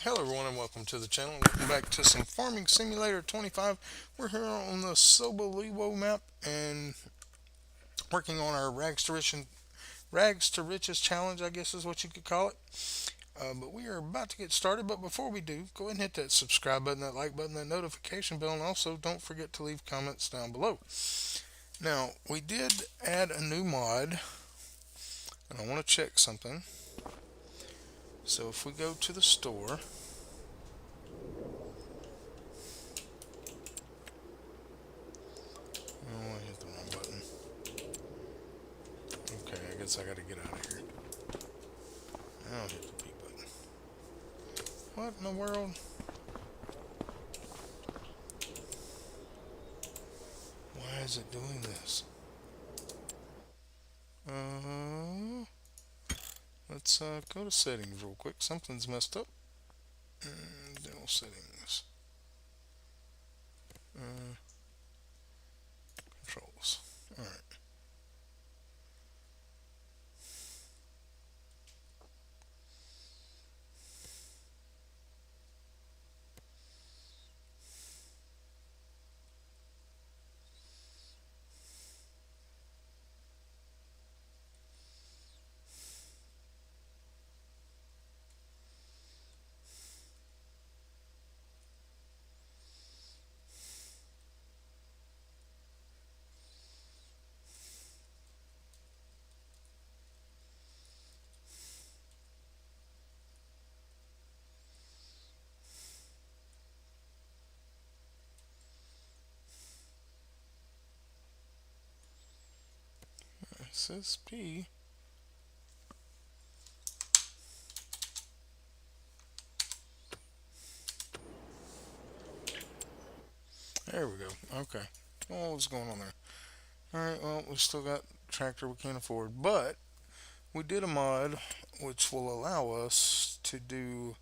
Hello everyone and welcome to the channel. Welcome back to some Farming Simulator 25. We're here on the Sobowelo map and working on our Rags to Riches challenge, I guess is what you could call it. But we are about to get started, but before we do, go ahead and hit that subscribe button, that like button, that notification bell, and also don't forget to leave comments down below. Now, we did add a new mod, and I want to check something. So if we go to the store, oh, I hit the wrong button. Okay, I guess I gotta get out of here. I'll hit the B button. What in the world? Why is it doing this? Let's go to settings real quick. Something's messed up. Dental settings. Controls. Alright. It says P. There we go. Okay. Oh, what's going on there? Alright, well, we still got tractor we can't afford, but we did a mod which will allow us to do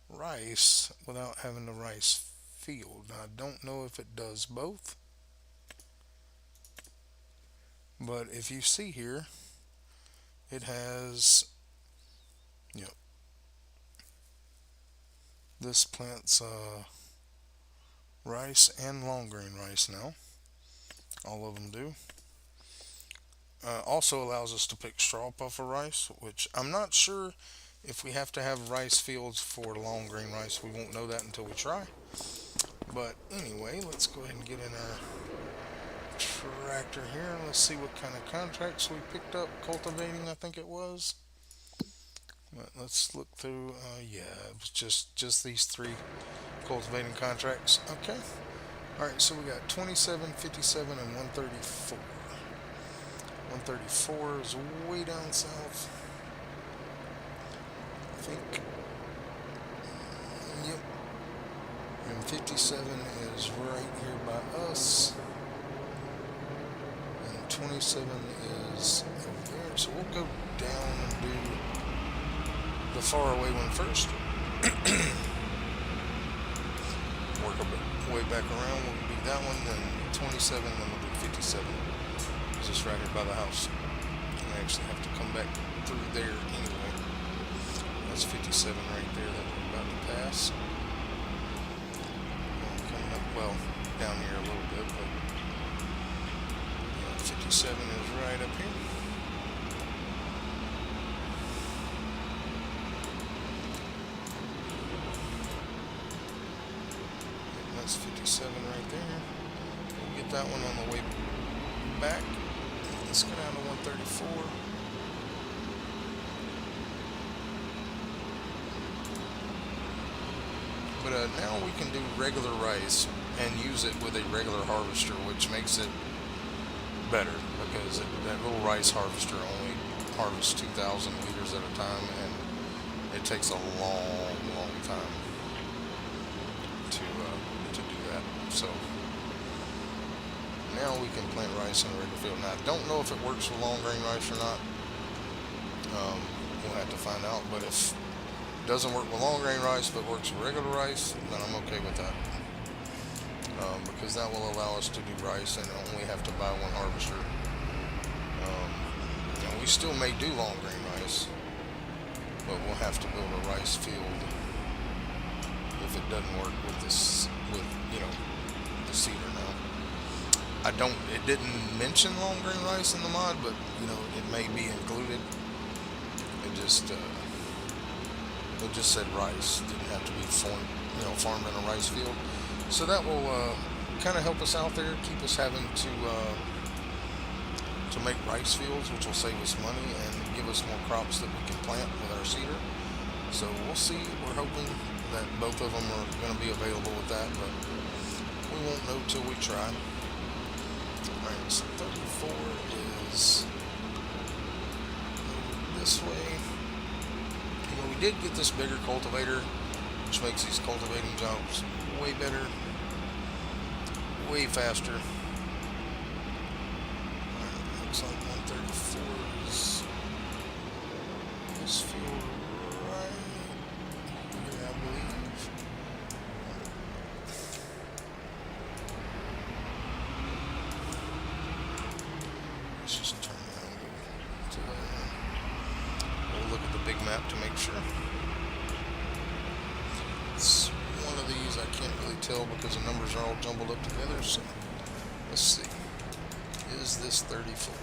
rice without having the rice field. Now, I don't know if it does both, but if you see here, it has, yep, this plant's rice and long grain rice now. All of them do. Also allows us to pick straw puffer rice, which I'm not sure if we have to have rice fields for long grain rice. We won't know that until we try. But anyway, let's go ahead and get in our tractor here and let's see what kind of contracts we picked up. Cultivating, I think it was. But let's look through. Yeah, it was just these three cultivating contracts. Okay. All right, so we got 27, 57, and 134. 134 is way down south. I think. Yep. And 57 is right here by us. And 27 is over there. So we'll go down and do the far away one first. Work a bit way back around. We'll do that one, then 27, then we'll do 57. It's just right here by the house. I actually have to come back through there anyway. That's 57 right there that we're about to pass. Coming up, well, down here a little bit, but yeah, 57 is right up here. That's 57 right there. We'll get that one on the way back. Let's go down to 134. But now we can do regular rice and use it with a regular harvester, which makes it better because that little rice harvester only harvests 2,000 liters at a time, and it takes a long time to do that. So now we can plant rice in a regular field. Now I don't know if it works with long grain rice or not. We'll have to find out. But if it doesn't work with long grain rice but works with regular rice, then I'm okay with that. Because that will allow us to do rice and only have to buy one harvester. And we still may do long grain rice, but we'll have to build a rice field if it doesn't work with this, with, the cedar now. I don't. It didn't mention long grain rice in the mod, but it may be included. It just said rice. Didn't have to be farmed in a rice field. So that will kind of help us out there, keep us having to make rice fields, which will save us money and give us more crops that we can plant with our cedar. So we'll see. We're hoping that both of them are going to be available with that, but we won't know till we try. Alright, so 34 is this way. We did get this bigger cultivator, which makes these cultivating jobs way better, way faster. Alright, looks like 134 is this field right here, I believe. Let's just turn around and go to there. We'll look at the big map to make sure. It's one of these I can't really tell because the numbers are all jumbled up together, so let's see. Is this 34?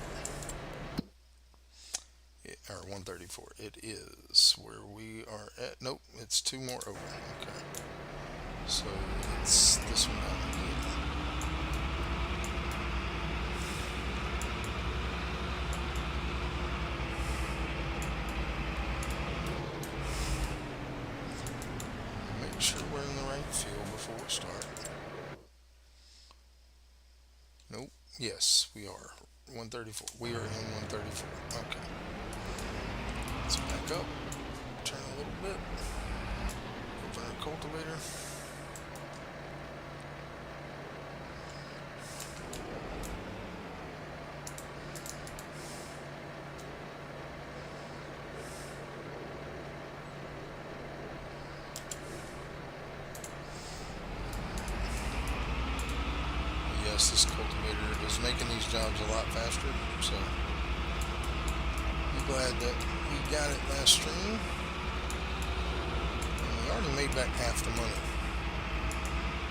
Or 134. It is where we are at. Nope, it's two more over. Okay. So it's this one down here. Make sure we're in the right field before we start. Nope. Yes, we are. 134. We are in 134. Okay. Let's back up. Turn a little bit. Open our cultivator. Yes, this cultivator is making these jobs a lot faster, so I'm glad that we got it last stream. And we already made back half the money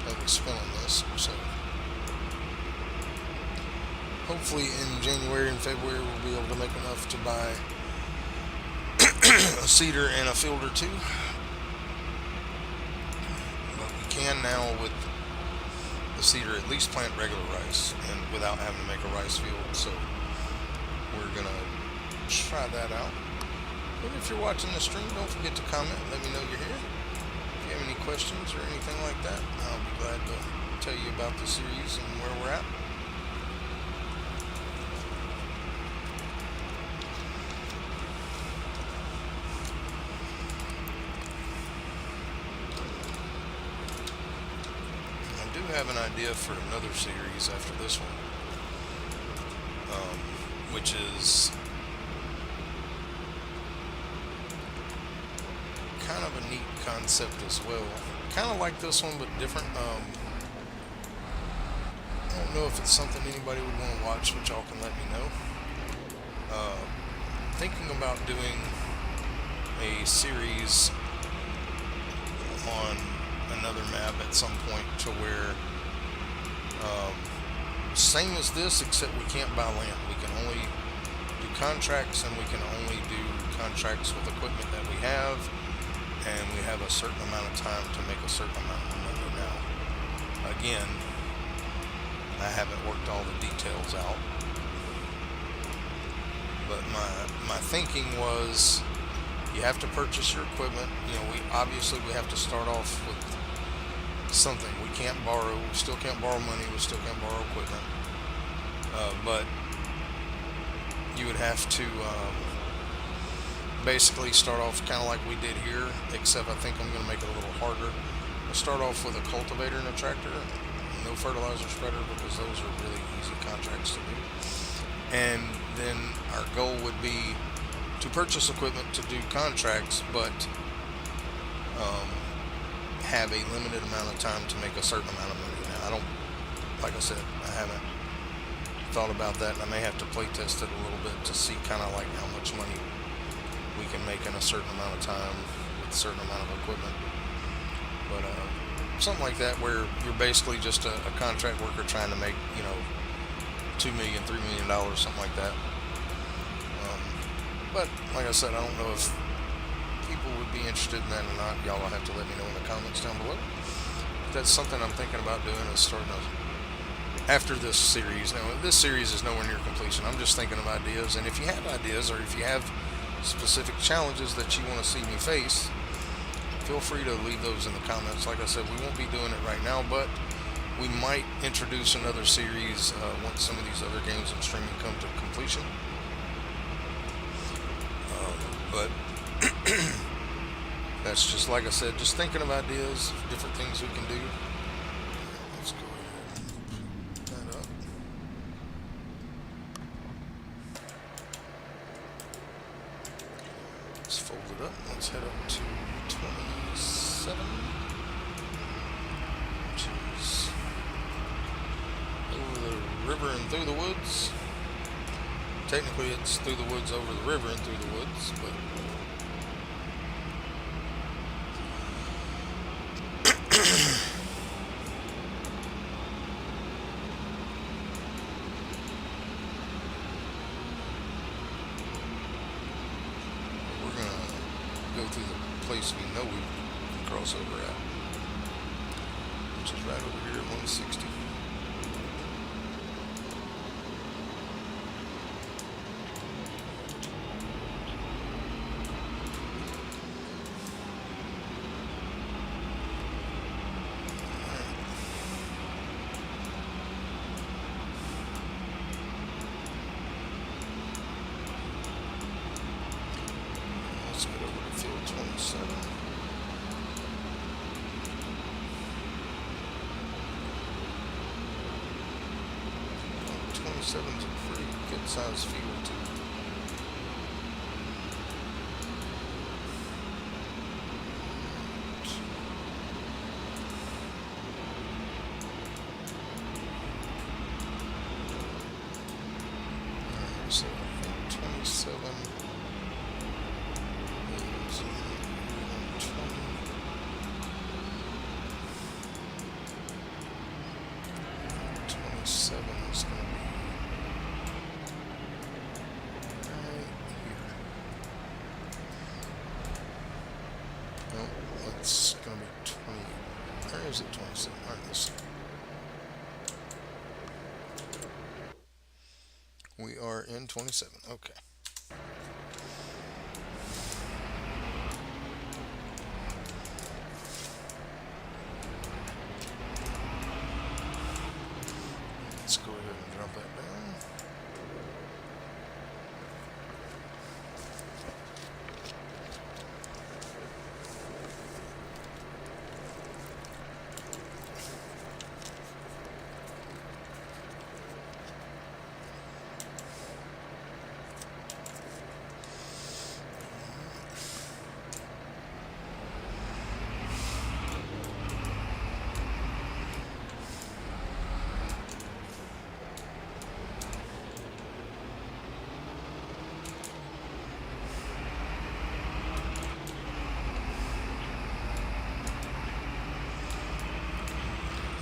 that we spent on this, so hopefully in January and February we'll be able to make enough to buy a cedar and a field or two. But we can now, with the cedar, at least plant regular rice and without having to make a rice field. So we're gonna try that out. But if you're watching the stream, don't forget to comment. Let me know you're here. If you have any questions or anything like that, I'll be glad to tell you about the series and where we're at. Have an idea for another series after this one, which is kind of a neat concept as well, kind of like this one but different. I don't know if it's something anybody would want to watch, but y'all can let me know. Thinking about doing a series on another map at some point to where same as this, except we can't buy land. We can only do contracts, and we can only do contracts with equipment that we have, and we have a certain amount of time to make a certain amount of money. Now again, I haven't worked all the details out, but my thinking was, you have to purchase your equipment. We have to start off with something. We can't borrow. We still can't borrow money. We still can't borrow equipment. But you would have to basically start off kind of like we did here, except I think I'm going to make it a little harder. We'll start off with a cultivator and a tractor. No fertilizer spreader, because those are really easy contracts to do. And then our goal would be to purchase equipment to do contracts, but have a limited amount of time to make a certain amount of money. Now, like I said, I haven't thought about that, and I may have to play test it a little bit to see kind of like how much money we can make in a certain amount of time with a certain amount of equipment. But something like that where you're basically just a contract worker trying to make, 2 million, $3 million, something like that. Um, but like I said, I don't know if people would be interested in that or not. Y'all will have to let me know in the comments down below. That's something I'm thinking about doing, is starting after this series. Now, this series is nowhere near completion. I'm just thinking of ideas, and if you have ideas or if you have specific challenges that you want to see me face, feel free to leave those in the comments. Like I said, we won't be doing it right now, but we might introduce another series once some of these other games on streaming come to completion. But that's just, like I said, just thinking of ideas, different things we can do. Let's go ahead and put that up. Let's fold it up. Let's head up to 27, which is over the river and through the woods. Technically, it's through the woods, over the river, and through the woods, but we're gonna go through the place we know we can cross over at, which is right over here at 160. Let's get over to field 27. 27's a pretty good sized field too. Alright, so I think 27 is 120. 27 is going to be right here. Oh, that's going to be 20. Or is it 27? Alright, let's see. We are in 27. Okay. Let's go ahead and drop that down.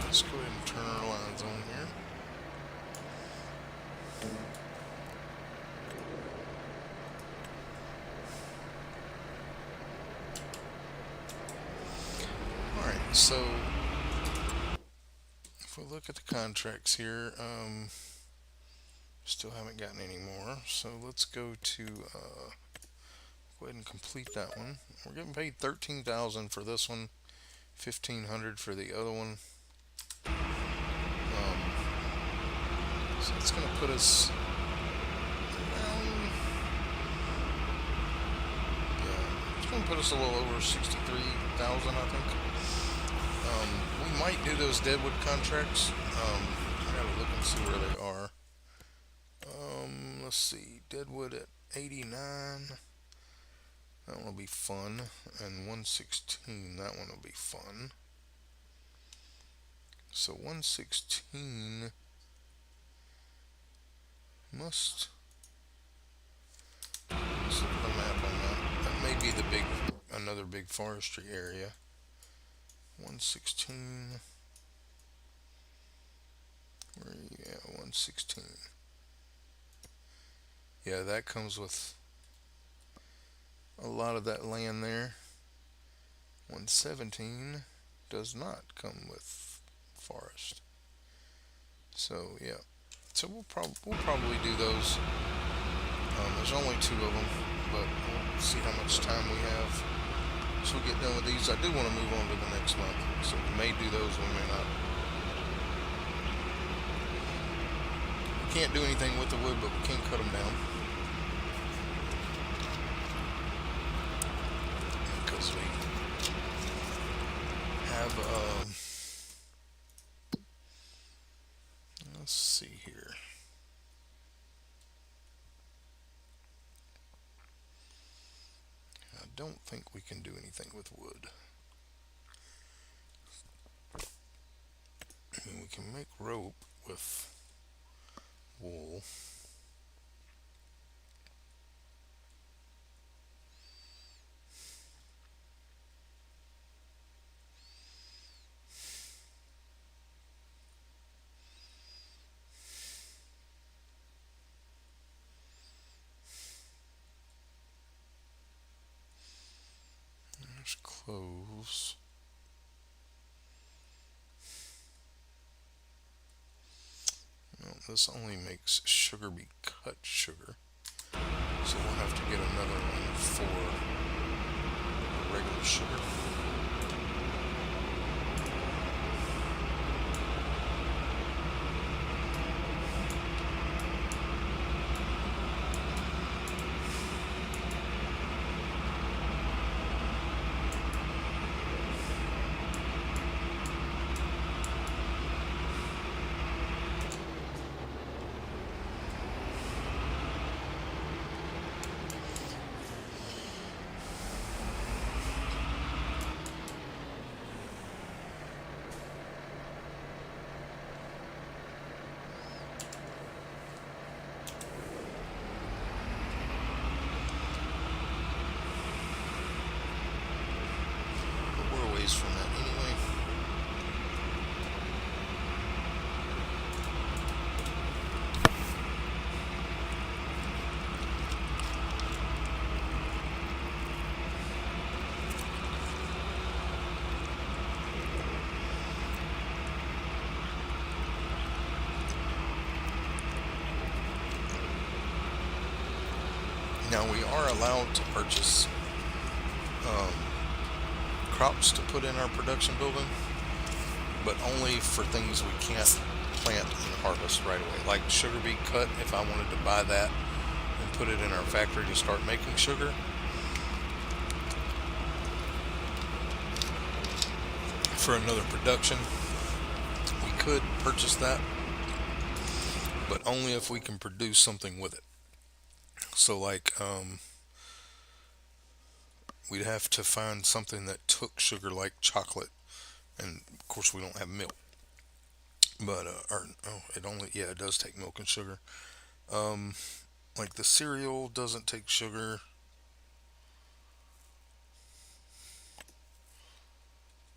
Let's go ahead and turn our lines on here. Alright, so if we look at the contracts here, still haven't gotten any more. So let's go to go ahead and complete that one. We're getting paid 13,000 for this one, 1,500 for the other one. So it's going to put us around, yeah, it's going to put us a little over 63,000, I think. We might do those Deadwood contracts. I gotta look and see where they are. Let's see, Deadwood at 89. That one will be fun. And 116, that one will be fun. So 116 must. Let's look at the map on that. That may be the another big forestry area. 116. Where are you at? 116. Yeah, that comes with a lot of that land there. 117 does not come with forest. So yeah. So we'll probably do those. There's only two of them, but we'll see how much time we have. So we get done with these. I do want to move on to the next month. So we may do those, we may not. We can't do anything with the wood, but we can cut them down. Because we have, let's see here. I don't think we can do anything with wood. I mean, we can make rope with wool. There's cloves. No, this only makes sugar be cut sugar. So we'll have to get another one for regular sugar. But we're a ways from that anyway. Now we are allowed to purchase um, crops to put in our production building, but only for things we can't plant and harvest right away. Like sugar beet cut, if I wanted to buy that and put it in our factory to start making sugar, for another production, we could purchase that, but only if we can produce something with it. So, like, we'd have to find something that took sugar, like chocolate, and of course, we don't have milk. But or oh, it only yeah, it does take milk and sugar. Um, like the cereal doesn't take sugar.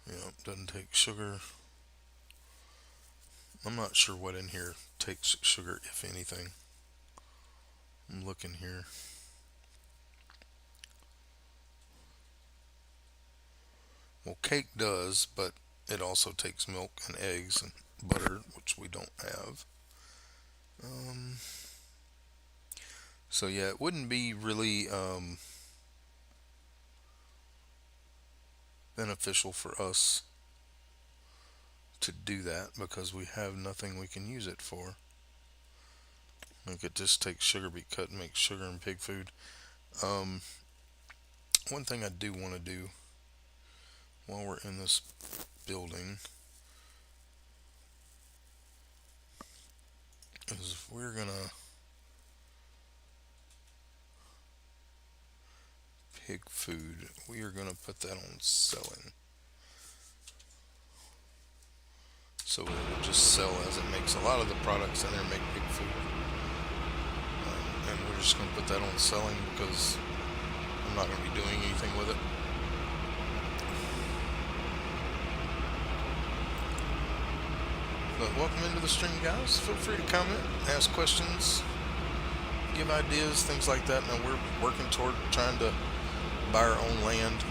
Yeah, doesn't take sugar. I'm not sure what in here takes sugar, if anything. I'm looking here. Well, cake does, but it also takes milk and eggs and butter, which we don't have. Um, so yeah, it wouldn't be really beneficial for us to do that because we have nothing we can use it for. Like it just takes sugar beet cut and makes sugar and pig food. Um, One thing I do want to do while we're in this building is we're gonna pig food. We are gonna put that on selling, so it will just sell as it makes. A lot of the products in there make pig food, and we're just gonna put that on selling because I'm not gonna be doing anything with it. But welcome into the stream, guys. Feel free to comment, ask questions, give ideas, things like that. Now we're working toward trying to buy our own land.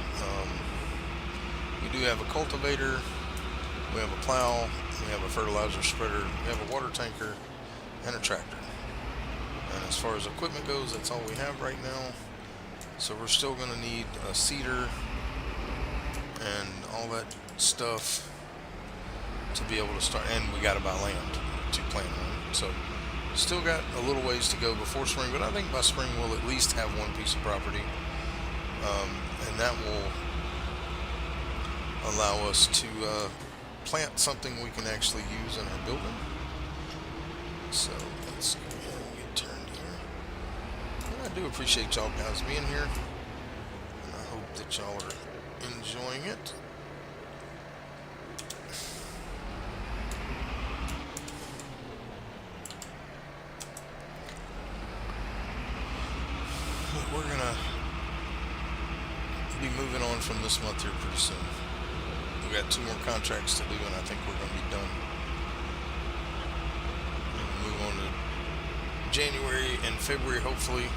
We do have a cultivator, we have a plow, we have a fertilizer spreader, we have a water tanker, and a tractor. And as far as equipment goes, that's all we have right now. So we're still going to need a seeder and all that stuff to be able to start. And we got to buy land to plant on. So still got a little ways to go before spring, but I think by spring we'll at least have one piece of property, and that will allow us to plant something we can actually use in our building. So let's go ahead and get turned here. And I do appreciate y'all guys being here, and I hope that y'all are enjoying it. We're gonna be moving on from this month here pretty soon. We got 2 more contracts to do, and I think we're gonna be done. We'll move on to January and February, hopefully.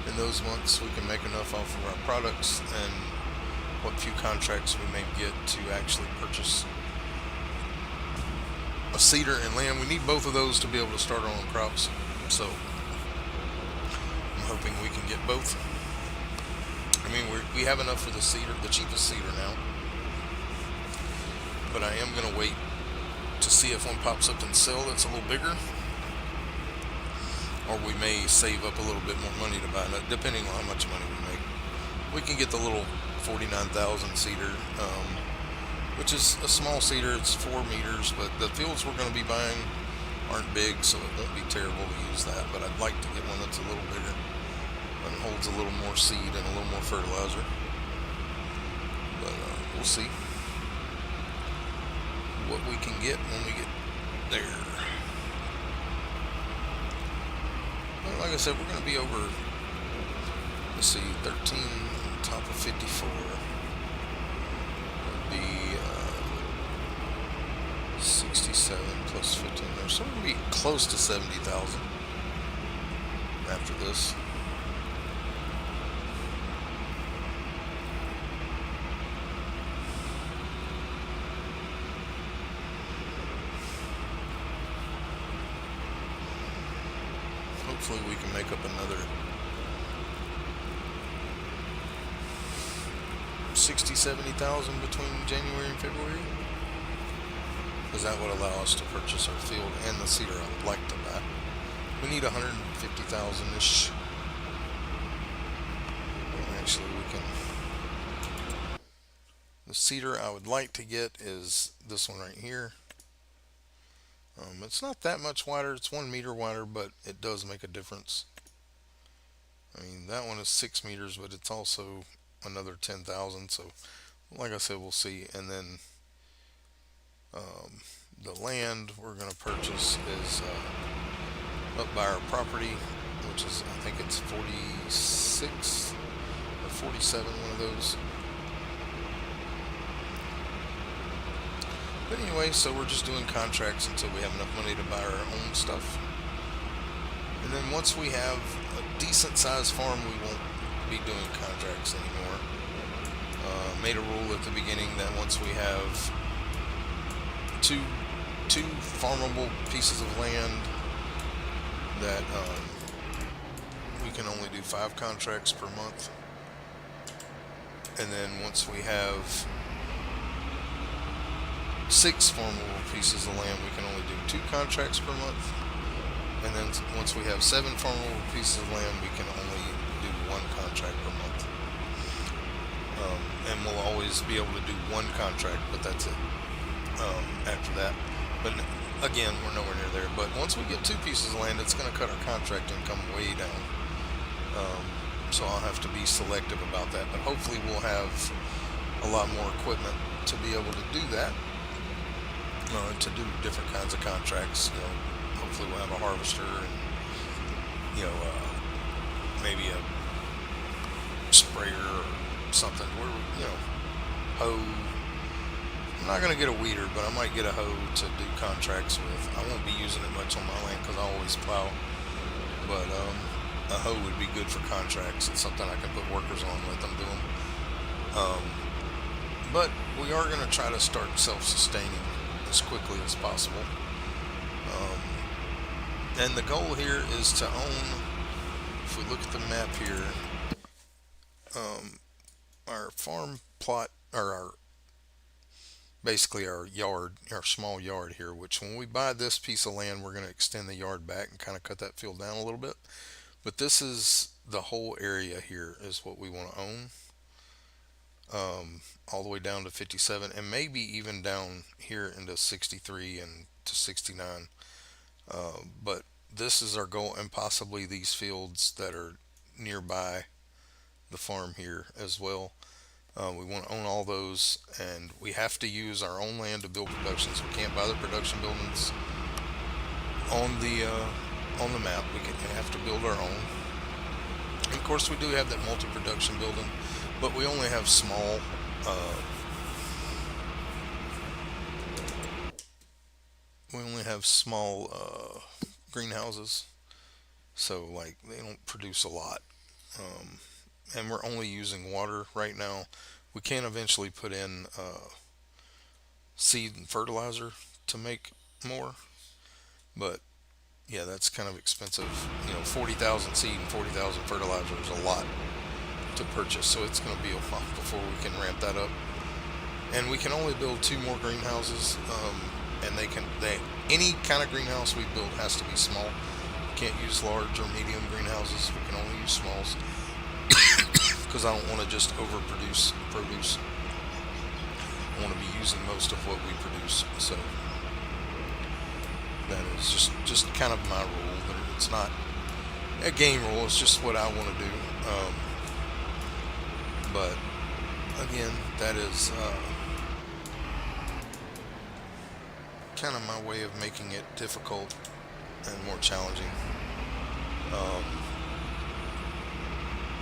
In those months, we can make enough off of our products and what few contracts we may get to actually purchase a seeder and land. We need both of those to be able to start our own crops. So hoping we can get both. I mean, we have enough for the seeder, the cheapest seeder now. But I am going to wait to see if one pops up and sell that's a little bigger. Or we may save up a little bit more money to buy it, depending on how much money we make. We can get the little 49,000 seeder, which is a small seeder. It's 4 meters, but the fields we're going to be buying aren't big, so it won't be terrible to use that. But I'd like to get one that's a little bigger and holds a little more seed and a little more fertilizer. But we'll see what we can get when we get there. Well, like I said, we're going to be over, let's see, 13 on top of 54. That'd be 67 plus 15 there. So we're going to be close to 70,000 after this. Hopefully we can make up another 60,000-70,000 between January and February, because that would allow us to purchase our field and the seeder I would like to buy. We need 150,000-ish. Actually, we can. The seeder I would like to get is this one right here. It's not that much wider. It's 1 meter wider, but it does make a difference. I mean, that one is 6 meters, but it's also another 10,000. So, like I said, we'll see. And then the land we're going to purchase is up by our property, which is, I think it's 46 or 47, one of those. But anyway, so we're just doing contracts until we have enough money to buy our own stuff. And then once we have a decent sized farm, we won't be doing contracts anymore. Made a rule at the beginning that once we have two farmable pieces of land, that we can only do 5 contracts per month. And then once we have 6 farmable pieces of land, we can only do 2 contracts per month. And then once we have 7 farmable pieces of land, we can only do 1 contract per month. And we'll always be able to do 1 contract, but that's it after that. But again, we're nowhere near there. But once we get 2 pieces of land, it's going to cut our contract income way down. So I'll have to be selective about that. But hopefully we'll have a lot more equipment to be able to do that. To do different kinds of contracts. Hopefully we'll have a harvester and maybe a sprayer or something where hoe, I'm not going to get a weeder, but I might get a hoe to do contracts with. I won't be using it much on my land because I always plow. But a hoe would be good for contracts. It's something I can put workers on, let them do them. Um, but we are going to try to start self-sustaining as quickly as possible. Um, and the goal here is to own, if we look at the map here, um, our farm plot, or our basically our yard, our small yard here, which when we buy this piece of land, we're going to extend the yard back and kind of cut that field down a little bit. But this is the whole area here is what we want to own, all the way down to 57, and maybe even down here into 63 and to 69. But this is our goal, and possibly these fields that are nearby the farm here as well. We want to own all those, and we have to use our own land to build productions. We can't buy the production buildings on the map. Have to build our own. And of course, we do have that multi-production building, but we only have small. We only have small greenhouses, so like they don't produce a lot. Um, and we're only using water right now. We can eventually put in seed and fertilizer to make more, but yeah, that's kind of expensive. 40,000 seed and 40,000 fertilizer is a lot to purchase, so it's going to be a while before we can ramp that up. And we can only build two more greenhouses, and any kind of greenhouse we build has to be small. We can't use large or medium greenhouses. We can only use smalls because I don't want to just overproduce produce. I want to be using most of what we produce. So that is just kind of my rule, but it's not a game rule. It's just what I want to do. But again, that is kind of my way of making it difficult and more challenging.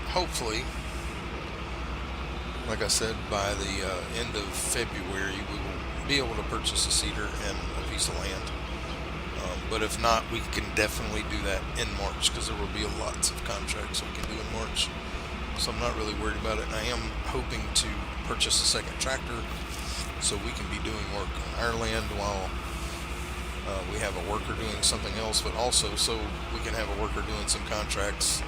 Hopefully, like I said, by the end of February, we will be able to purchase a cedar and a piece of land. But if not, we can definitely do that in March because there will be lots of contracts we can do in March. So I'm not really worried about it. And I am hoping to purchase a second tractor so we can be doing work on our land while we have a worker doing something else, but also so we can have a worker doing some contracts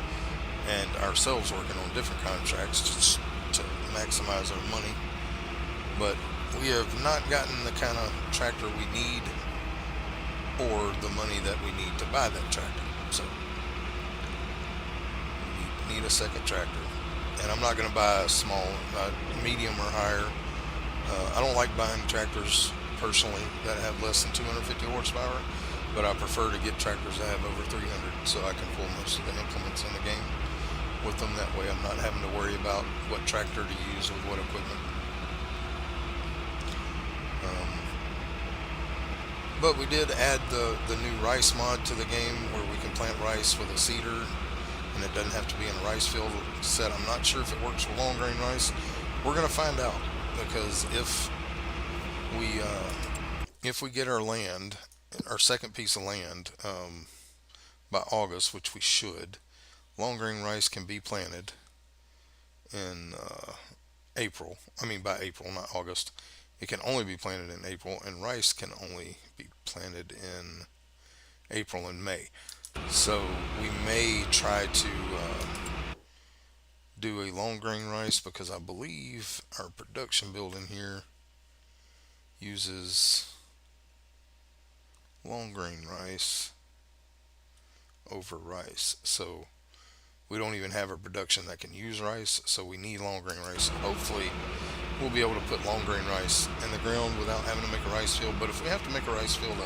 and ourselves working on different contracts just to maximize our money. But we have not gotten the kind of tractor we need or the money that we need to buy that tractor. So we need a second tractor. And I'm not going to buy a small, medium or higher. I don't like buying tractors personally that have less than 250 horsepower, but I prefer to get tractors that have over 300 so I can pull most of the implements in the game with them. That way I'm not having to worry about what tractor to use with what equipment. But we did add the new rice mod to the game where we can plant rice with a seeder and it doesn't have to be in a rice field. Said I'm not sure if it works with long grain rice. We're going to find out, because if we get our land, our second piece of land, by August, which we should, long grain rice can be planted in April. I mean by April, not August. It can only be planted in April, and rice can only be planted in April and May. So we may try to do a long grain rice, because I believe our production building here uses long grain rice over rice. So we don't even have a production that can use rice, so we need long grain rice. Hopefully we'll be able to put long grain rice in the ground without having to make a rice field. But if we have to make a rice field,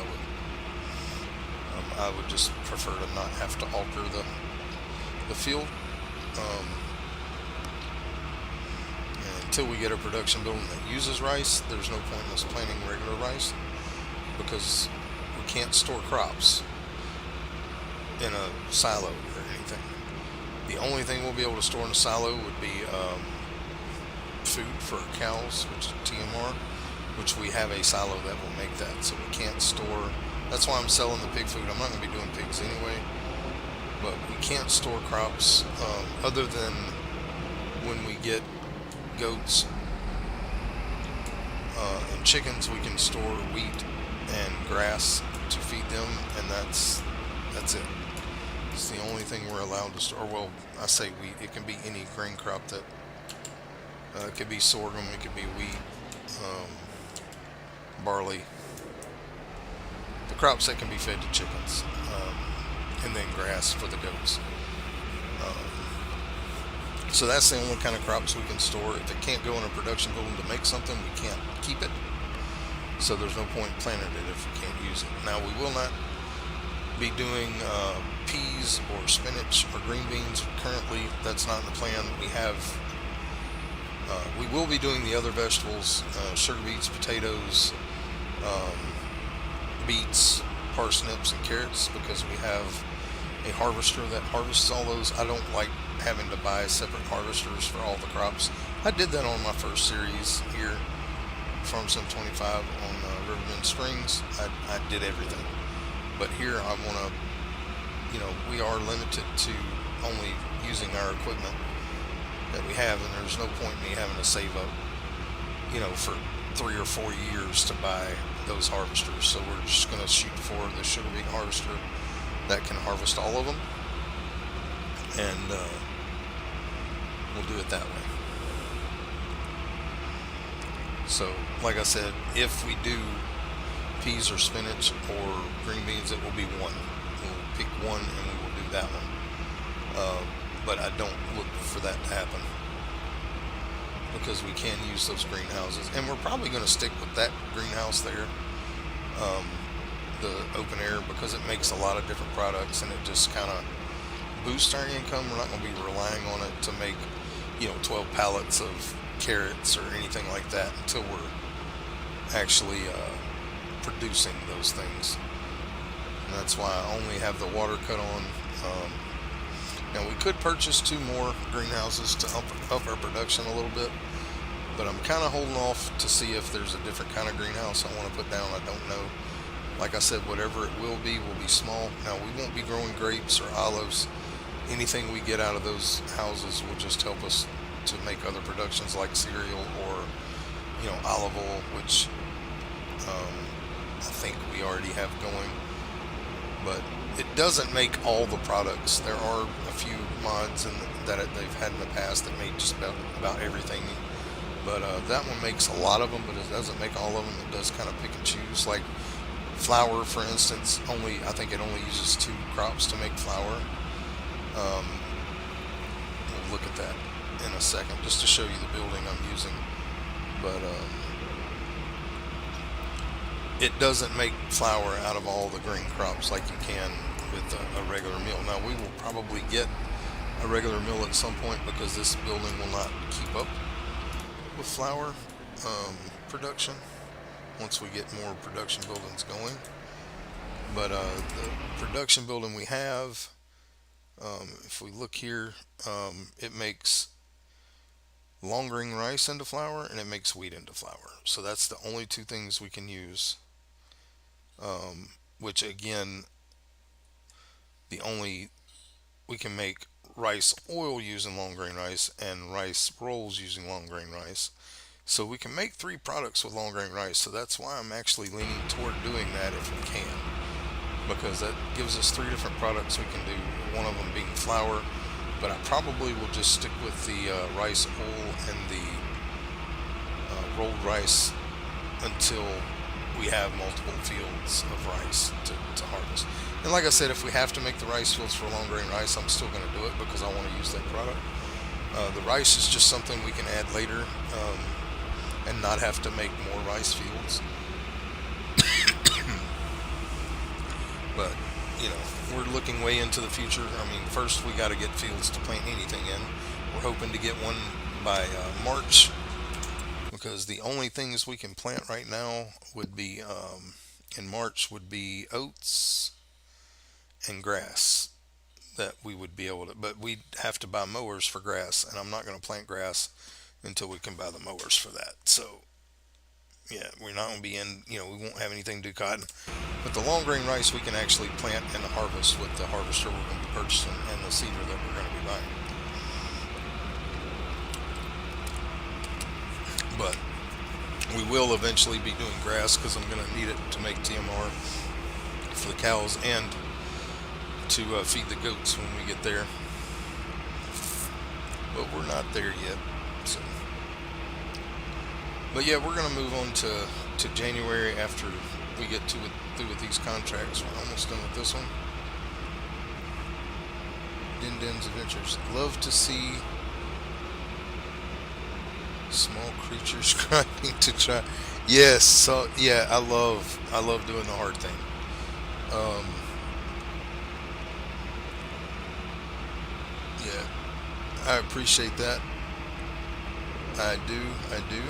I would just prefer to not have to alter the field. And until we get a production building that uses rice, there's no point in us planting regular rice, because we can't store crops in a silo or anything. The only thing we'll be able to store in a silo would be food for cows, which is TMR, which we have a silo that will make that. So we can't store. That's why I'm selling the pig food. I'm not going to be doing pigs anyway, but we can't store crops other than when we get goats and chickens. We can store wheat and grass to feed them, and that's it. It's the only thing we're allowed to store. Well, I say wheat. It can be any grain crop that it could be sorghum, it could be wheat, barley, the crops that can be fed to chickens, and then grass for the goats. So that's the only kind of crops we can store. If it can't go in a production building to make something, we can't keep it. So there's no point planting it if we can't use it. Now we will not be doing peas or spinach or green beans. Currently, that's not in the plan. We will be doing the other vegetables, sugar beets, potatoes, um, beets, parsnips, and carrots because we have a harvester that harvests all those. I don't like having to buy separate harvesters for all the crops. I did that on my first series here, Farm Sim 25 on Riverbend Springs. I did everything. But here I want to, we are limited to only using our equipment that we have, and there's no point in me having to save up, for 3 or 4 years to buy those harvesters. So we're just going to shoot for the sugar beet harvester that can harvest all of them, and we'll do it that way. So, like I said, if we do peas or spinach or green beans, it will be one. We'll pick one and we will do that one. But I don't look for that to happen because we can use those greenhouses, and we're probably going to stick with that greenhouse there, um, the open air, because it makes a lot of different products and it just kind of boosts our income. We're not going to be relying on it to make 12 pallets of carrots or anything like that until we're actually producing those things. And that's why I only have the water cut on. Now we could purchase 2 more greenhouses to up our production a little bit, but I'm kind of holding off to see if there's a different kind of greenhouse I want to put down. I don't know. Like I said, whatever it will be small. Now we won't be growing grapes or olives. Anything we get out of those houses will just help us to make other productions like cereal or olive oil, which I think we already have going. But it doesn't make all the products. There are a few mods that they've had in the past that made just about everything. But that one makes a lot of them, but it doesn't make all of them. It does kind of pick and choose. Like flour, for instance, I think it only uses 2 crops to make flour. Um, we'll look at that in a second, just to show you the building I'm using. But it doesn't make flour out of all the green crops like you can with a regular mill. Now we will probably get a regular mill at some point because this building will not keep up with flour production once we get more production buildings going. But the production building we have, if we look here, it makes long grain rice into flour and it makes wheat into flour. So that's the only 2 things we can use. Which again, the only we can make rice oil using long grain rice and rice rolls using long grain rice. So we can make 3 products with long grain rice. So that's why I'm actually leaning toward doing that if we can, because that gives us 3 different products we can do. One of them being flour, but I probably will just stick with the rice oil and the rolled rice until we have multiple fields of rice to harvest. And like I said, if we have to make the rice fields for long grain rice, I'm still going to do it because I want to use that product. The rice is just something we can add later and not have to make more rice fields. But, we're looking way into the future. I mean, first we got to get fields to plant anything in. We're hoping to get one by March, because the only things we can plant right now would be in March would be oats and grass that we would be able to, but we'd have to buy mowers for grass, and I'm not going to plant grass until we can buy the mowers for that. So Yeah, we're not going to be in, we won't have anything to do cotton. But the long grain rice we can actually plant and harvest with the harvester we're going to be purchasing and the seeder that we're going to be buying. But we will eventually be doing grass because I'm going to need it to make TMR for the cows and to feed the goats when we get there. But we're not there yet. So, but yeah, we're going to move on to January after we get through with these contracts. We're almost done with this one. Din Din's Adventures. Love to see small creatures grinding to try. Yes, so yeah, I love doing the hard thing. Um, yeah, I appreciate that. I do, I do.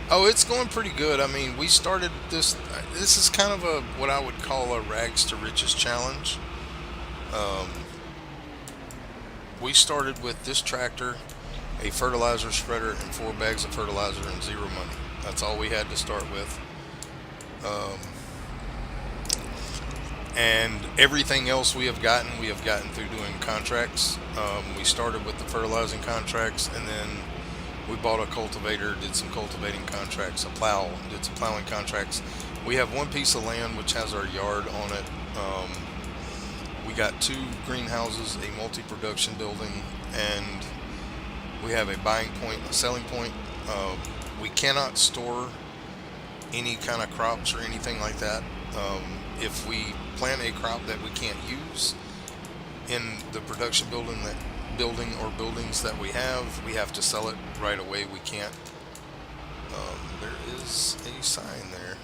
Oh, it's going pretty good. I mean, we started this. This is kind of a what I would call a rags to riches challenge. Um, we started with this tractor, a fertilizer spreader, and 4 bags of fertilizer and zero money. That's all we had to start with. Um, and everything else we have gotten through doing contracts. We started with the fertilizing contracts, and then we bought a cultivator, did some cultivating contracts, a plow, did some plowing contracts. We have one piece of land which has our yard on it. We got 2 greenhouses, a multi-production building, and we have a buying point, a selling point. We cannot store any kind of crops or anything like that. If we plant a crop that we can't use in the production building or buildings that we have to sell it right away. We can't. There is a sign there.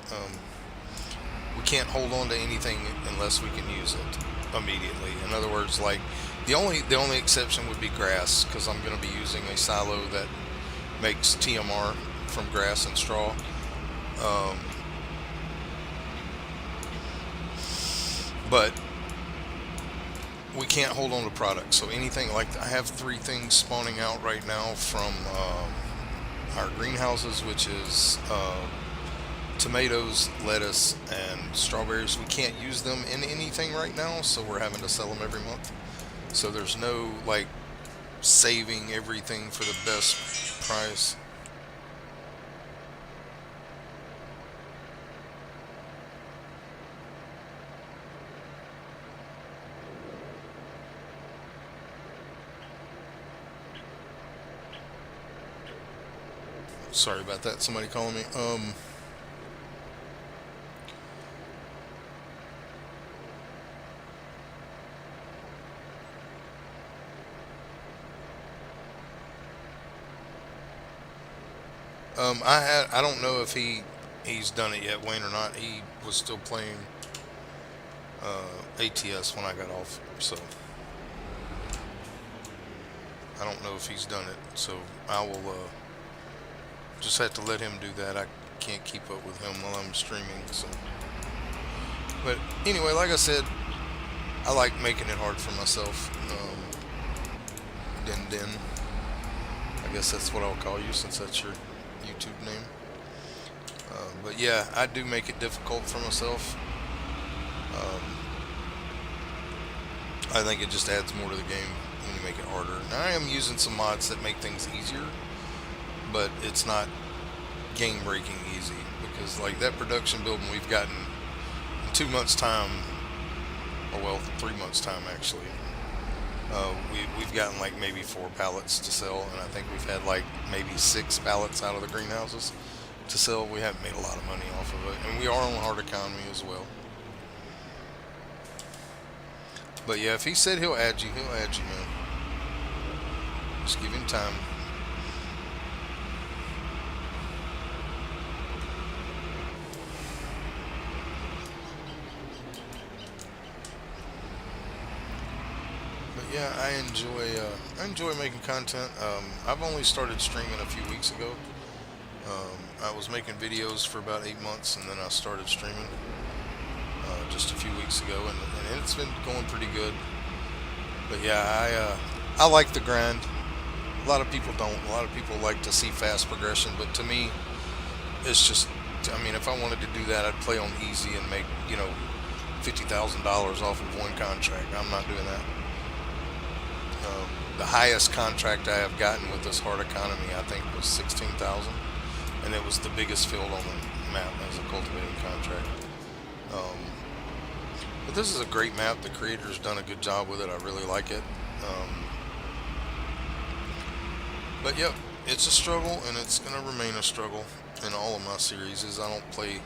We can't hold on to anything unless we can use it immediately. In other words, like the only exception would be grass because I'm going to be using a silo that makes TMR from grass and straw. Um, but we can't hold on to products. So anything like I have 3 things spawning out right now from our greenhouses, which is tomatoes, lettuce, and strawberries. We can't use them in anything right now, so we're having to sell them every month. So there's no like saving everything for the best price. Sorry about that. Somebody calling me. I don't know if he's done it yet, Wayne, or not. He was still playing ATS when I got off, so I don't know if he's done it. So I will just have to let him do that. I can't keep up with him while I'm streaming. So, but anyway, like I said, I like making it hard for myself. Din Din. I guess that's what I'll call you since that's your YouTube name. But yeah, I do make it difficult for myself. Um, I think it just adds more to the game when you make it harder. Now, I am using some mods that make things easier, but it's not game breaking easy because, like, that production building we've gotten in 2 months' time, or well, 3 months' time actually. We've gotten like maybe 4 pallets to sell, and I think we've had like maybe 6 pallets out of the greenhouses to sell. We haven't made a lot of money off of it, and we are on hard economy as well. But yeah, if he said he'll add you, man. Just give him time. But yeah, I enjoy making content. I've only started streaming a few weeks ago. I was making videos for about 8 months, and then I started streaming just a few weeks ago, and it's been going pretty good. But yeah, I like the grind. A lot of people don't. A lot of people like to see fast progression, but to me, it's just. I mean, if I wanted to do that, I'd play on easy and make $50,000 off of one contract. I'm not doing that. The highest contract I have gotten with this hard economy, I think, was 16,000, and it was the biggest field on the map as a cultivating contract. Um, but this is a great map. The creator's done a good job with it. I really like it. Um, but yep, it's a struggle, and it's gonna remain a struggle in all of my series. Is I don't play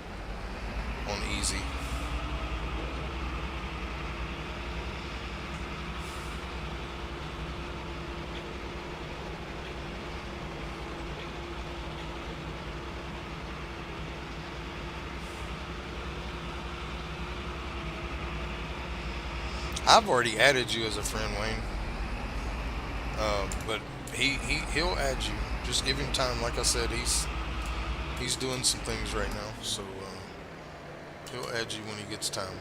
on easy. I've already added you as a friend, Wayne. But he'll add you. Just give him time. Like I said, he's doing some things right now, so he'll add you when he gets time.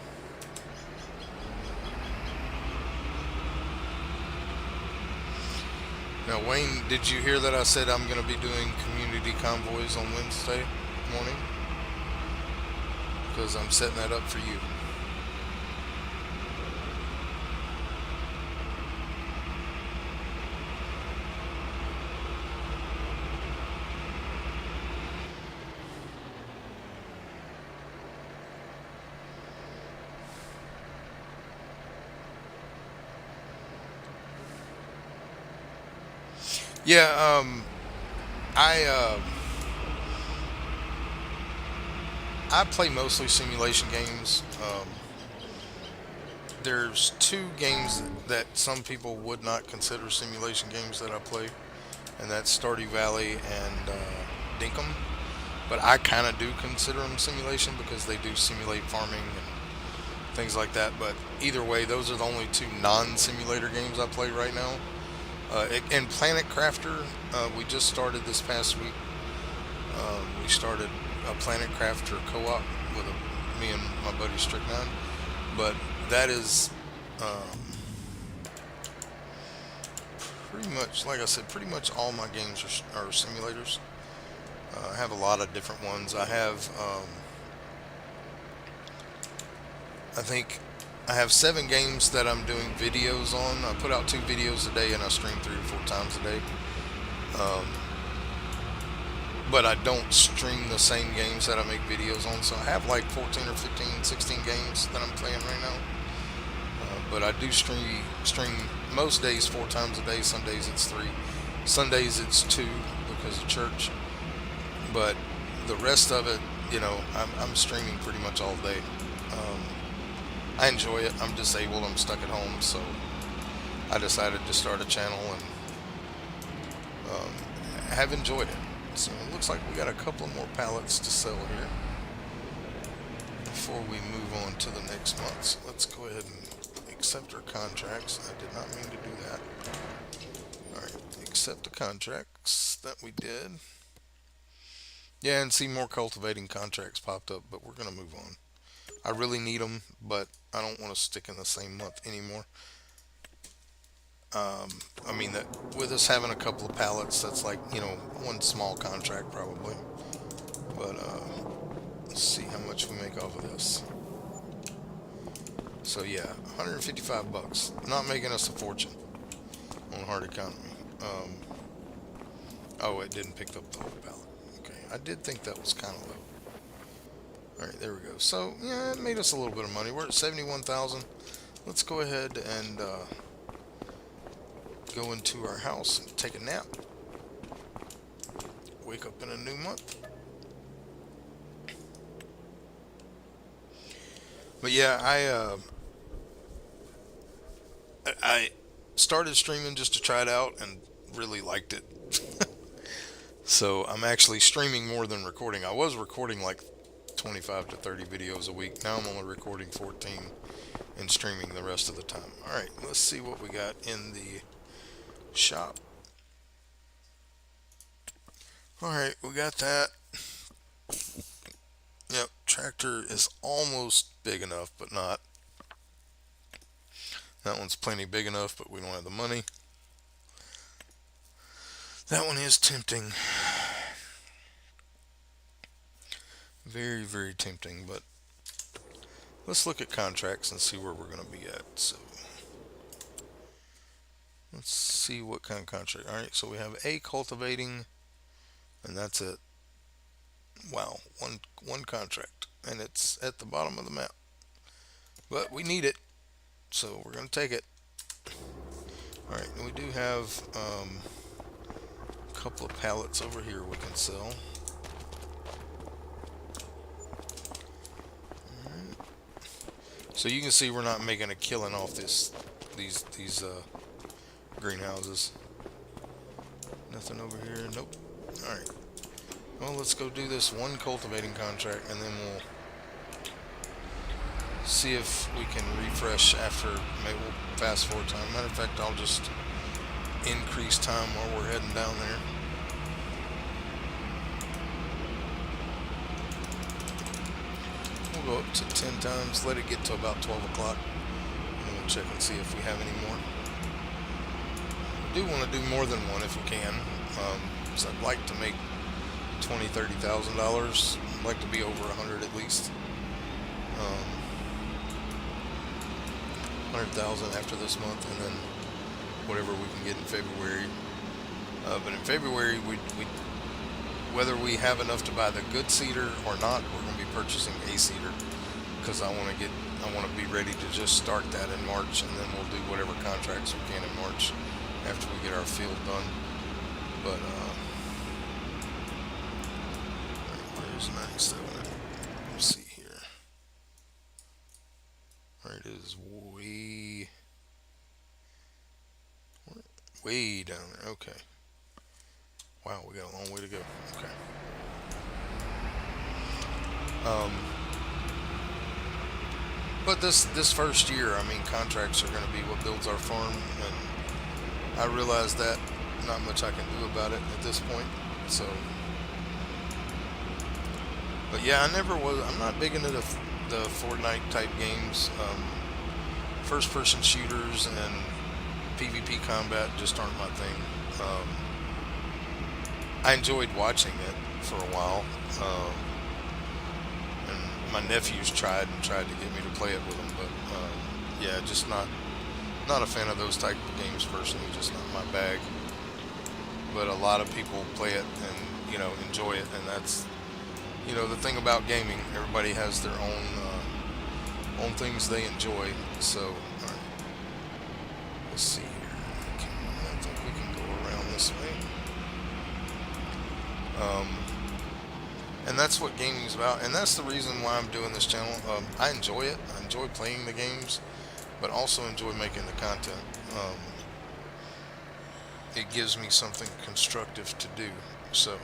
Now, Wayne, did you hear that I said I'm going to be doing community convoys on Wednesday morning? Because I'm setting that up for you. Yeah, I I play mostly simulation games. There's two games that some people would not consider simulation games that I play, and that's Stardew Valley and Dinkum. But I kind of do consider them simulation because they do simulate farming and things like that. But either way, those are the only two non-simulator games I play right now. And Planet Crafter, we just started this past week. We started a Planet Crafter co-op with me and my buddy Stricknine. But that is pretty much, like I said, pretty much all my games are simulators. I have a lot of different ones. I think I have 7 games that I'm doing videos on. I put out 2 videos a day and I stream 3 to 4 times a day. Um, but I don't stream the same games that I make videos on. So I have like 14 or 15, 16 games that I'm playing right now. But I do stream most days 4 times a day. Some days it's 3. Sundays it's 2 because of church. But the rest of it, I'm streaming pretty much all day. Um, I enjoy it. I'm disabled. I'm stuck at home, so I decided to start a channel and have enjoyed it. So it looks like we got a couple more pallets to sell here before we move on to the next month. So let's go ahead and accept our contracts. I did not mean to do that. All right, accept the contracts that we did. Yeah, and see more cultivating contracts popped up, but we're gonna move on. I really need them, but I don't want to stick in the same month anymore. I mean that with us having a couple of pallets, that's like one small contract probably. But let's see how much we make off of this. So yeah, 155 bucks. Not making us a fortune on hard economy. Um, oh, it didn't pick up the whole pallet. Okay, I did think that was kind of low. All right, there we go. So yeah, it made us a little bit of money. We're at 71,000. Let's go ahead and go into our house and take a nap. Wake up in a new month. But yeah, I started streaming just to try it out and really liked it. So I'm actually streaming more than recording. I was recording like 25 to 30 videos a week. Now I'm only recording 14 and streaming the rest of the time. All right, let's see what we got in the shop. All right, we got that. Yep, tractor is almost big enough, but not. That one's plenty big enough, but we don't have the money. That one is tempting. Very, very tempting, but let's look at contracts and see where we're going to be at. So let's see what kind of contract. All right, so we have a cultivating, and that's it. Wow, one contract, and it's at the bottom of the map. But we need it, so we're going to take it. All right, and we do have a couple of pallets over here we can sell. So you can see we're not making a killing off these greenhouses. Nothing over here. Nope. All right. Well, let's go do this one cultivating contract, and then we'll see if we can refresh after. Maybe we'll fast forward time. Matter of fact, I'll just increase time while we're heading down there. We'll go up to 10 times. Let it get to about 12 o'clock, and then we'll check and see if we have any more. We do want to do more than one if we can. So I'd like to make $20,000-$30,000. I'd like to be over 100 at least. 100,000 after this month, and then whatever we can get in February. But in February, whether we have enough to buy the good seeder or not, we're going to be purchasing a seeder because I want to be ready to just start that in March, and then we'll do whatever contracts we can in March after we get our field done. But where's 97? Let's see here. There it is, way down there. Okay. Wow, we got a long way to go. Okay. But this first year, I mean, contracts are going to be what builds our farm, and I realize that not much I can do about it at this point. So, but yeah, I'm not big into the Fortnite type games. First-person shooters and PvP combat just aren't my thing. I enjoyed watching it for a while. And my nephews tried to get me to play it with them, but yeah, just not a fan of those type of games personally. Just not my bag. But a lot of people play it and enjoy it, and that's the thing about gaming. Everybody has their own things they enjoy. So all right, let's see here. I think we can go around this way. And that's what gaming is about, and that's the reason why I'm doing this channel. I enjoy it. I enjoy playing the games, but also enjoy making the content. It gives me something constructive to do. So.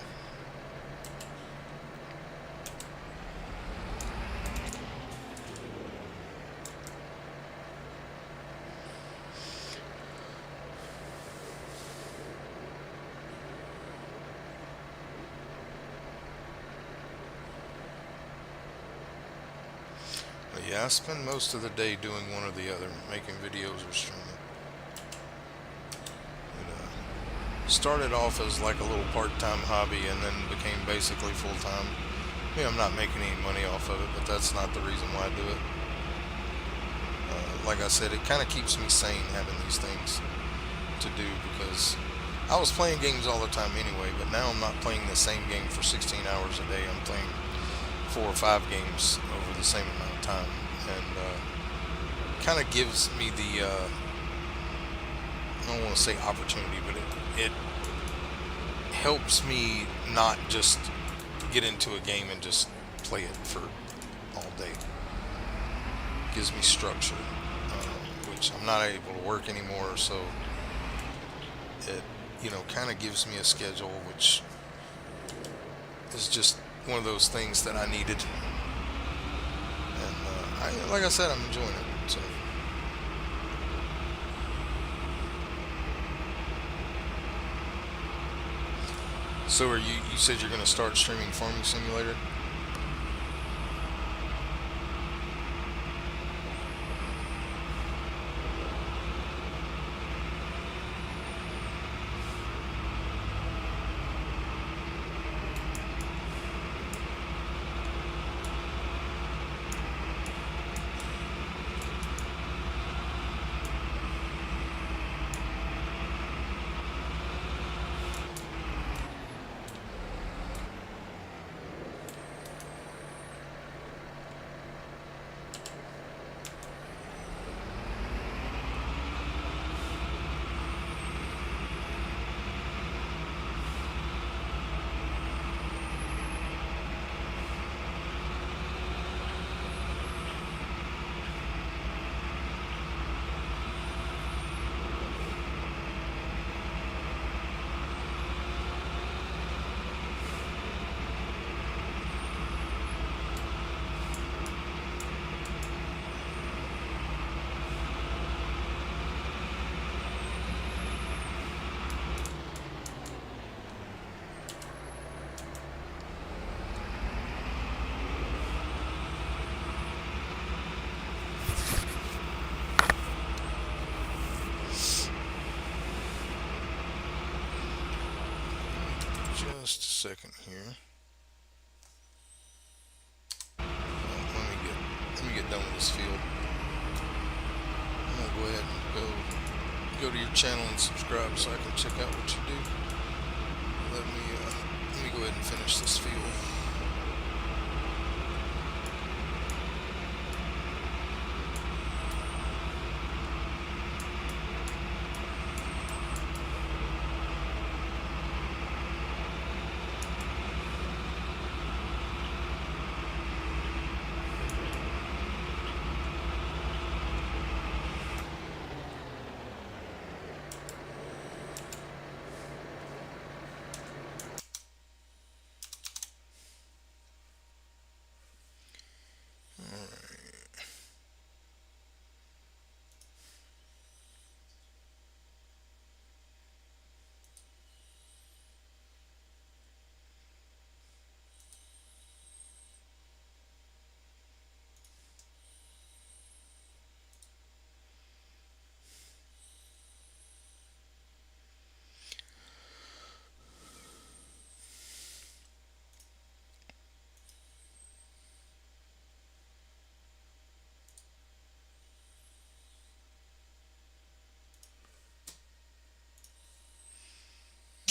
But yeah, I spend most of the day doing one or the other, making videos or streaming. It started off as like a little part-time hobby and then became basically full-time. I mean, I'm not making any money off of it, but that's not the reason why I do it. Like I said, it kind of keeps me sane having these things to do, because I was playing games all the time anyway, but now I'm not playing the same game for 16 hours a day. I'm playing 4 or 5 games over the same amount of time, and kind of gives me the I don't want to say opportunity, but it helps me not just get into a game and just play it for all day. It gives me structure, which I'm not able to work anymore, so it kind of gives me a schedule, which is just one of those things that I needed. And like I said, I'm enjoying it. So are you said you're going to start streaming Farming Simulator? just a second here. Let me get done with this field. I'm gonna go ahead and go to your channel and subscribe so I can check out what you do. Let me go ahead and finish this field.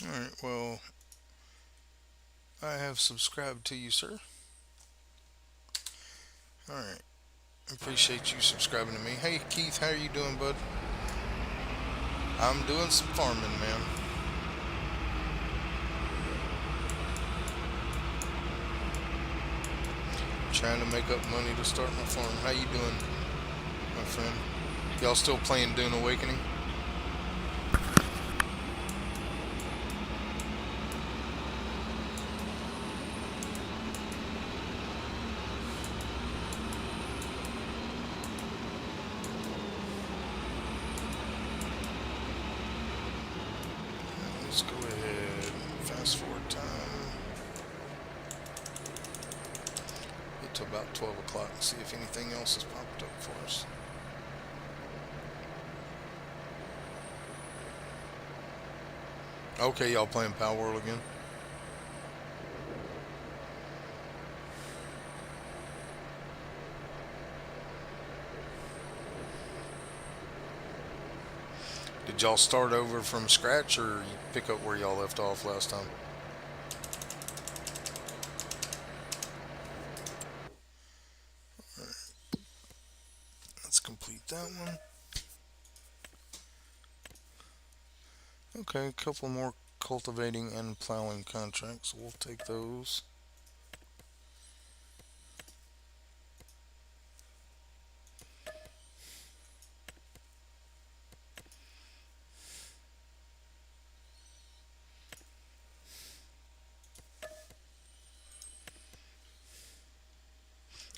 Alright, well, I have subscribed to you, sir. Alright, appreciate you subscribing to me. Hey, Keith, how are you doing, bud? I'm doing some farming, man. Trying to make up money to start my farm. How you doing, my friend? Y'all still playing Dune Awakening? Let's go ahead and fast forward time. Get to about 12 o'clock and see if anything else has popped up for us. Okay, y'all playing Power World again? Did y'all start over from scratch or you pick up where y'all left off last time? Let's complete that one. Okay, a couple more cultivating and plowing contracts. We'll take those.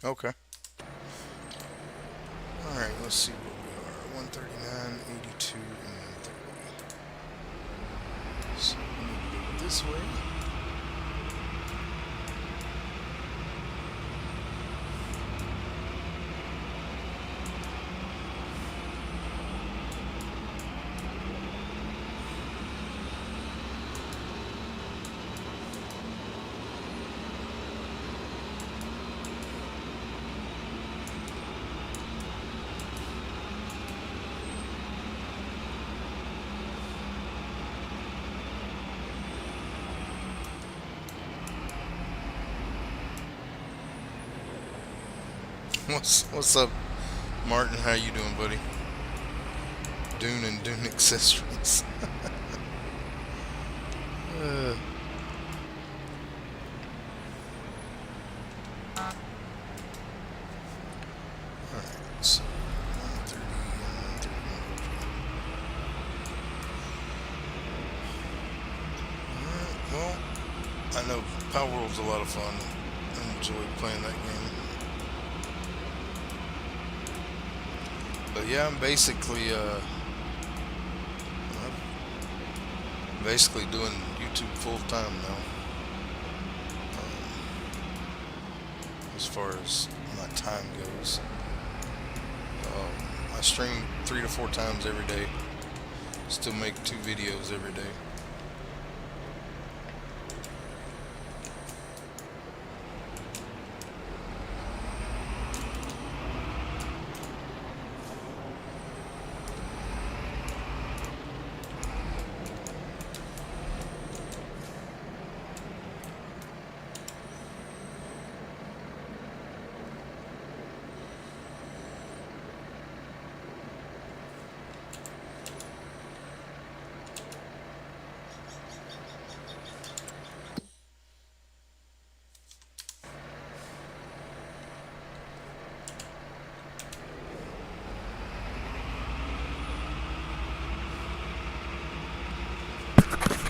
Okay. Alright, let's see what we are. 139, 82, and 30. So we need to go this way. What's up, Martin? How you doing, buddy? Dune and Dune accessories. uh, Alright, so 130 and 131. Alright, well, I know Power World's a lot of fun. I enjoy playing that game. But yeah, I'm basically doing YouTube full time now. As far as my time goes, I stream 3 to 4 times every day. Still make 2 videos every day.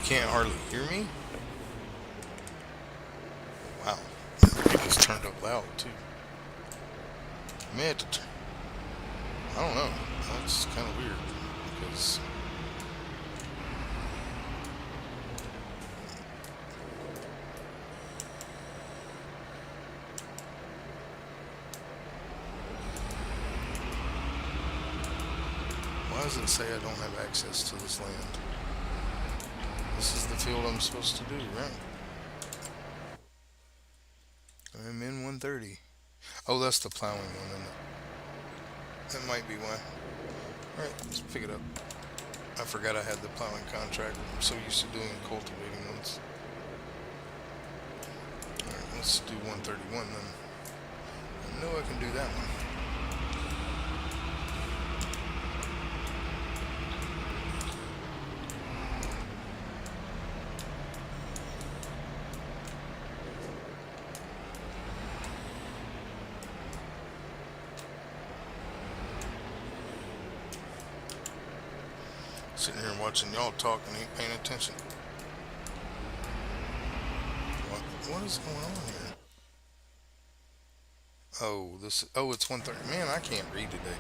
can't hardly hear me? Wow. It's turned up loud too. I may have to I don't know. That's kind of weird. Because why does it say I don't have access to this land? This is the field I'm supposed to do, right? I'm in 130. Oh, that's the plowing one, isn't it? That might be why. Alright, let's pick it up. I forgot I had the plowing contract. I'm so used to doing cultivating ones. Alright, let's do 131 then. I know I can do that one. Sitting here watching y'all talk and ain't paying attention. What is going on here? Oh, it's 1:30. Man, I can't read today.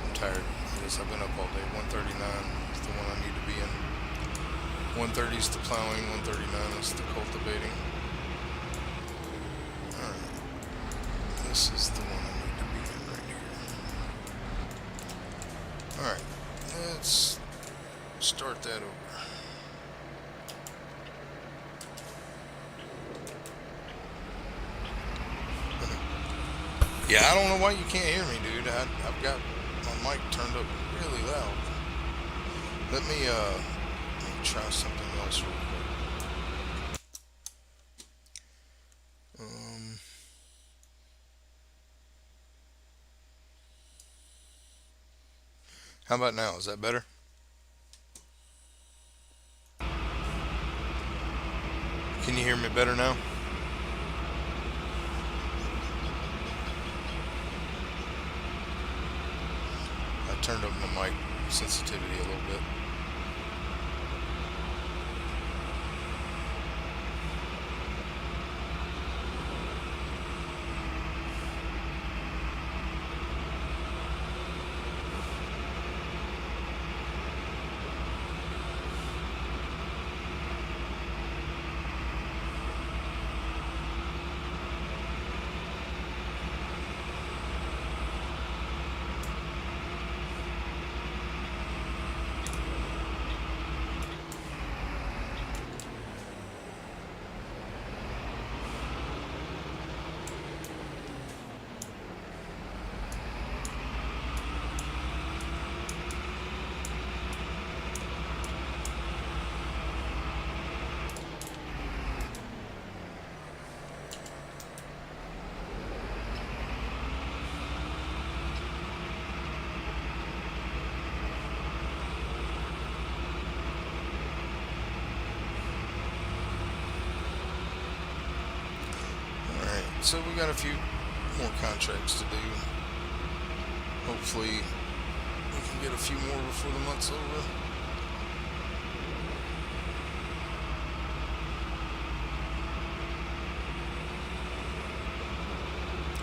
I'm tired. I guess I've been up all day. 139 is the one I need to be in. 130 is the plowing, 139 is the cultivating. Alright. This is the one I need to be in right here. Alright. Let's start that over. Yeah, I don't know why you can't hear me, dude. I've got my mic turned up really loud. Let me try something else real quick. How about now? Is that better? Can you hear me better now? I turned up my mic sensitivity a little bit. So we got a few more contracts to do. Hopefully we can get a few more before the month's over.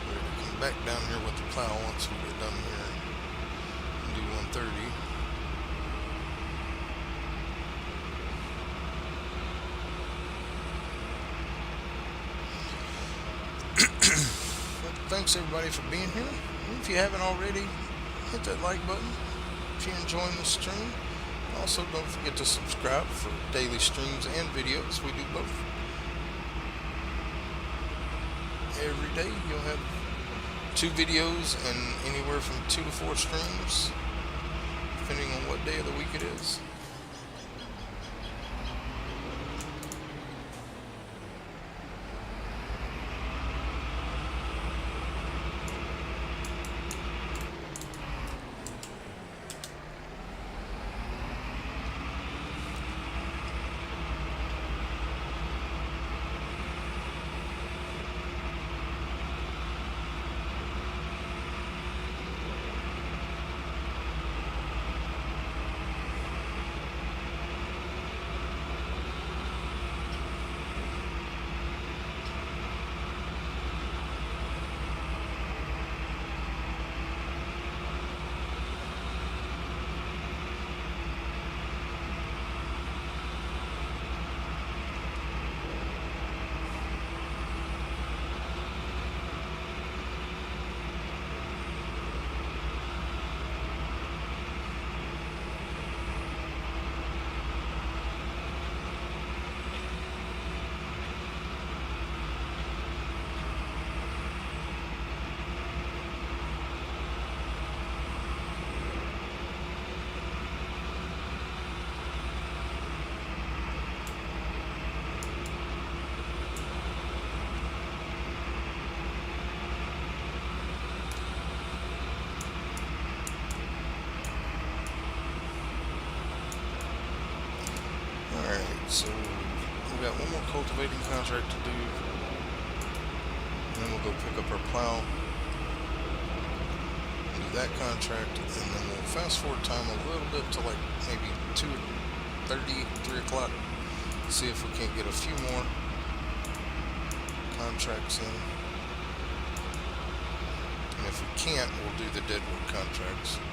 We're gonna come back down here with the plow once we get done here and do 130. Thanks everybody for being here. If you haven't already, hit that like button if you're enjoying the stream. Also, don't forget to subscribe for daily streams and videos. We do both. Every day you'll have 2 videos and anywhere from 2 to 4 streams, depending on what day of the week it is. So we got one more cultivating contract to do, and then we'll go pick up our plow, do that contract, and then we'll fast forward time a little bit to like maybe 2:30, 3 o'clock. See if we can't get a few more contracts in. And if we can't, we'll do the deadwood contracts.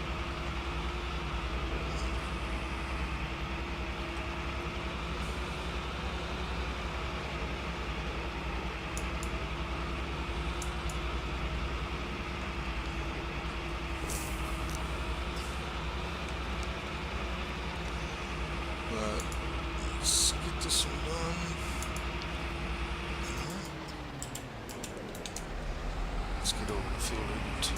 But let's get this one done. Let's get over to field 82.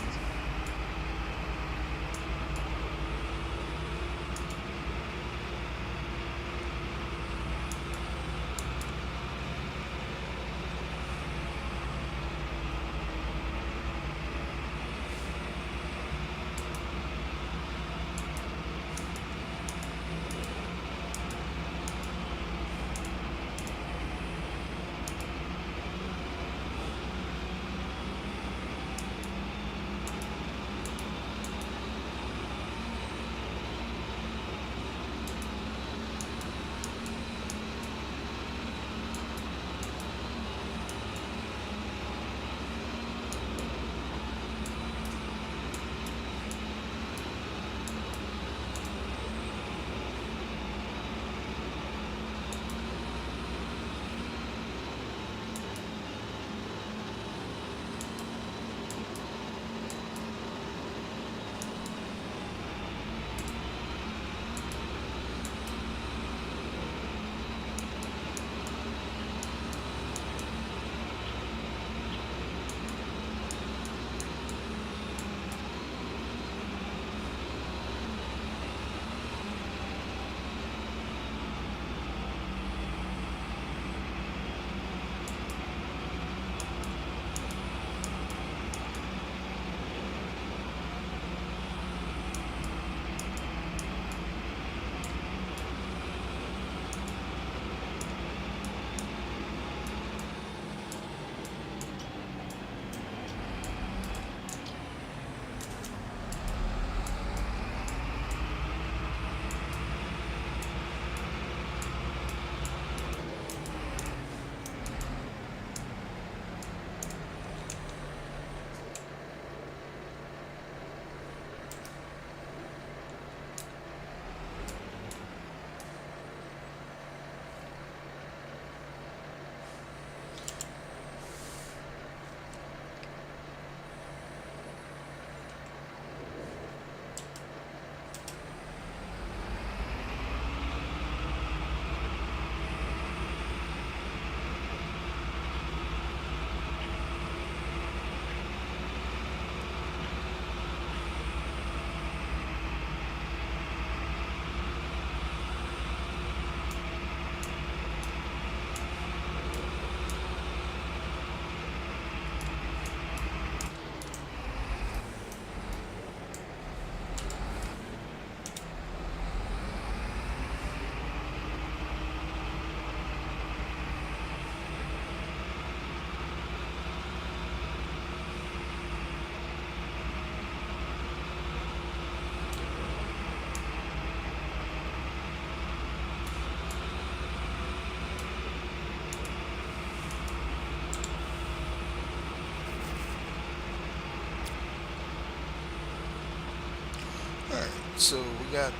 So we got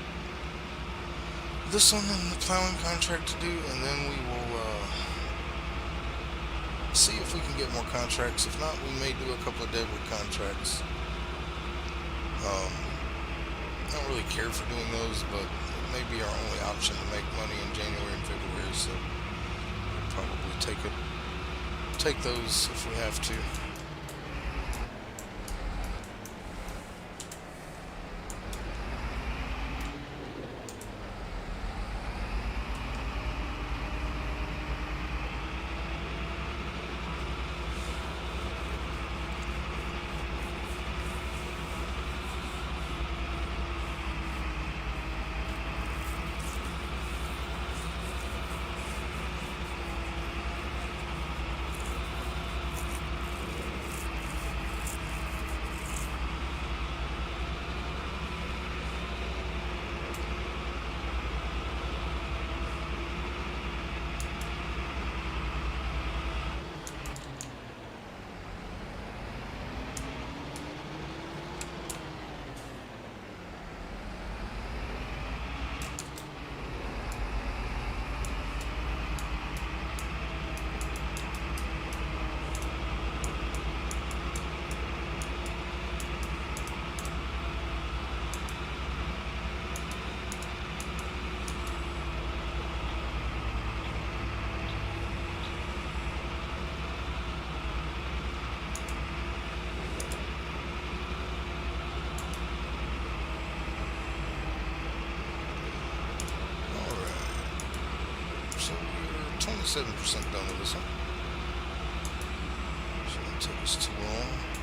this one and the plowing contract to do, and then we will see if we can get more contracts. If not, we may do a couple of deadwood contracts. I don't really care for doing those, but it may be our only option to make money in January and February, so we'll probably take those if we have to. 27% done with this one. Shouldn't take us too long.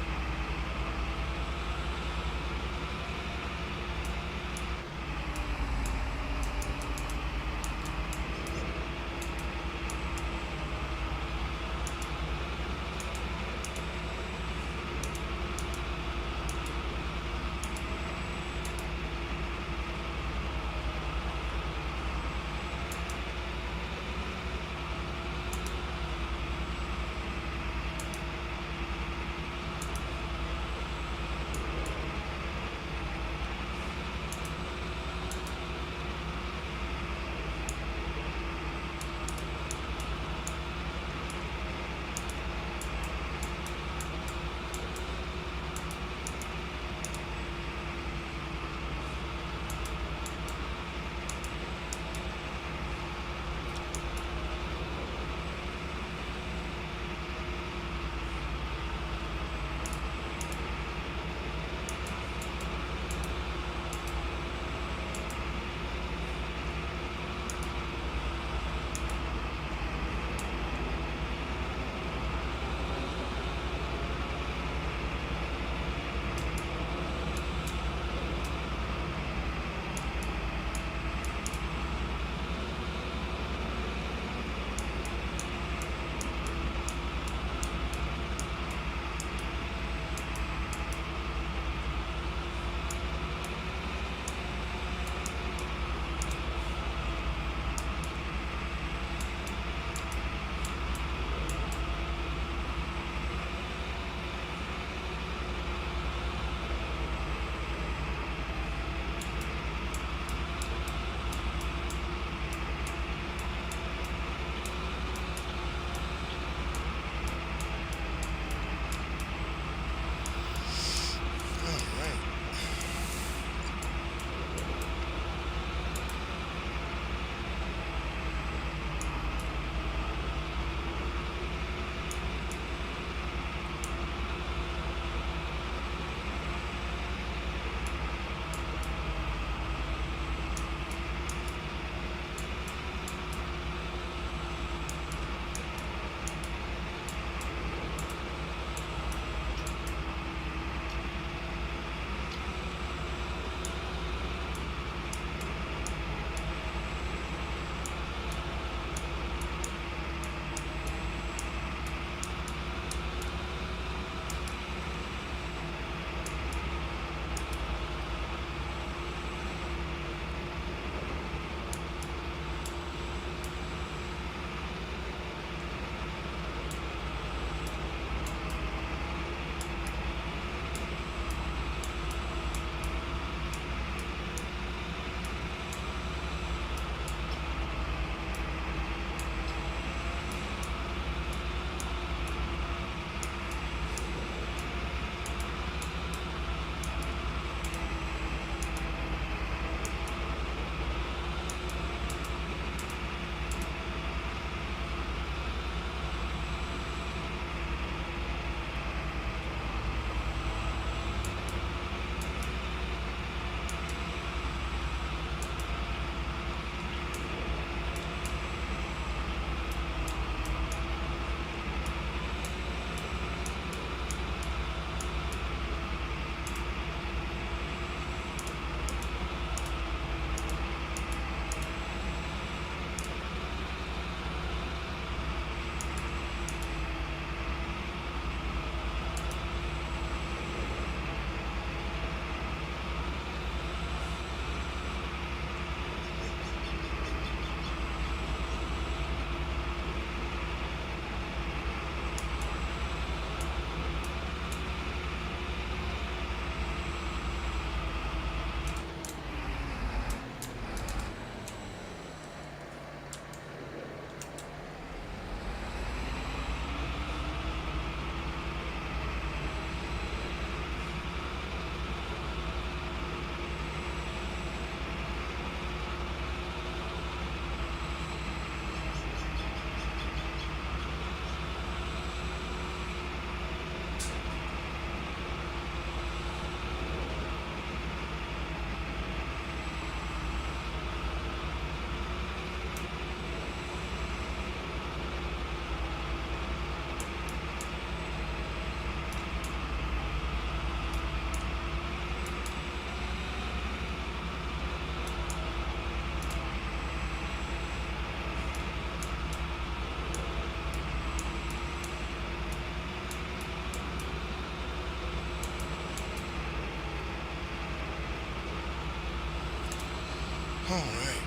Alright,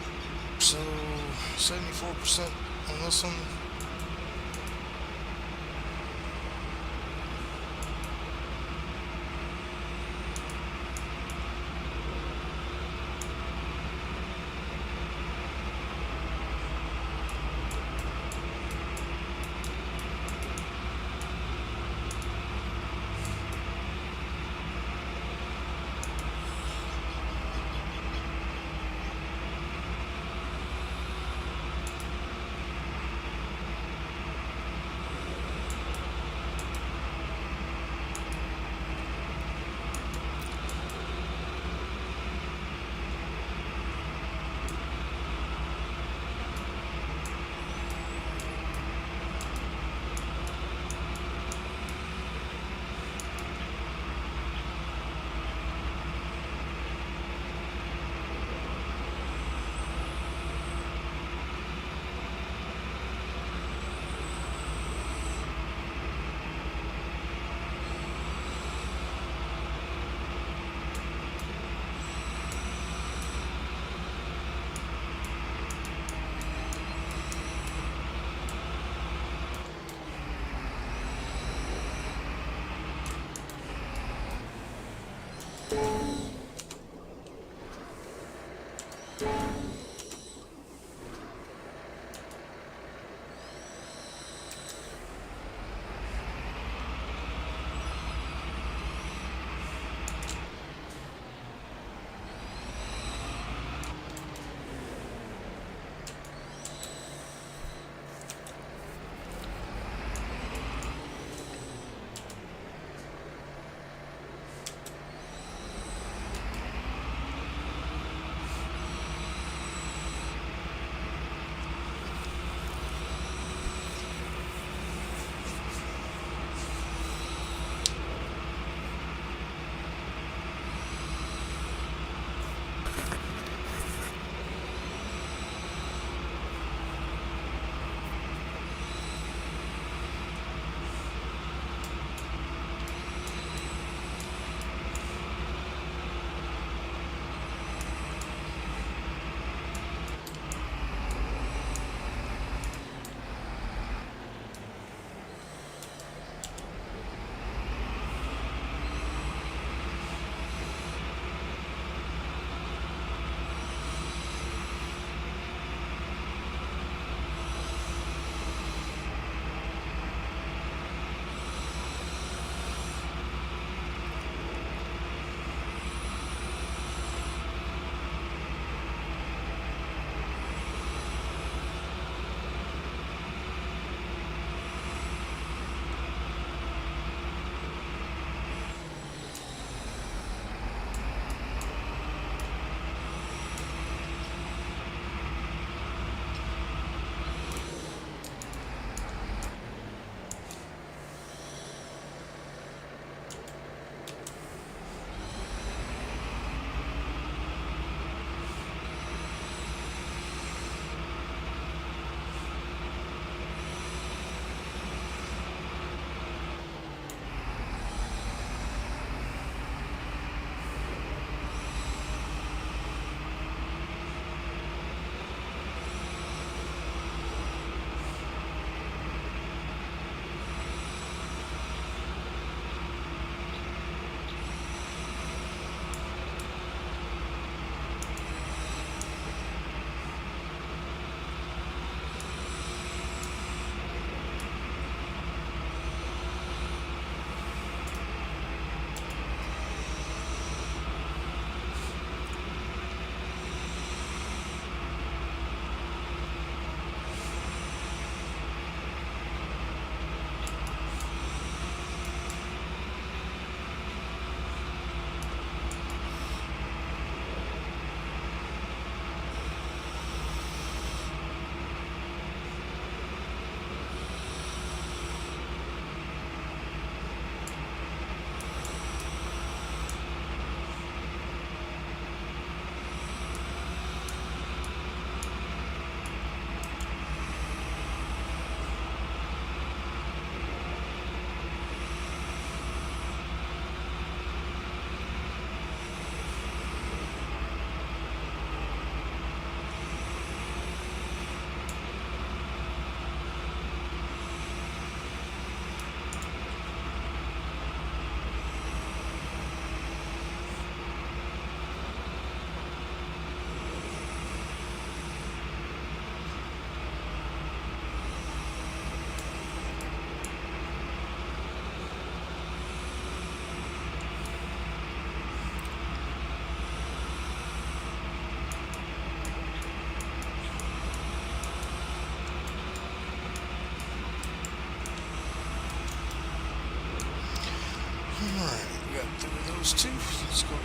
so 74% on this one.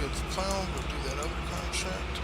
at the plow, go do that other contract.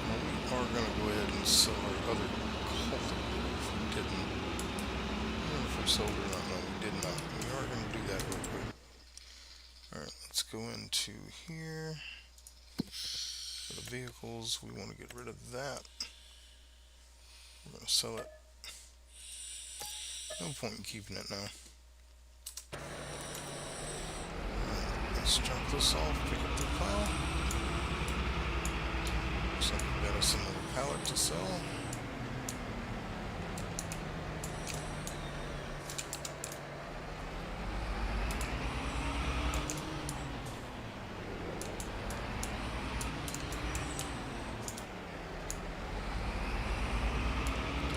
Now we are going to go ahead and sell our other cultivator if we didn't. I don't know if we sold it or not. No, we did not. We are going to do that real quick. Alright, let's go into here. For the vehicles, we want to get rid of that. We're going to sell it. No point in keeping it now. Let's jump this off, pick up the pile. Looks like we got us another pallet to sell.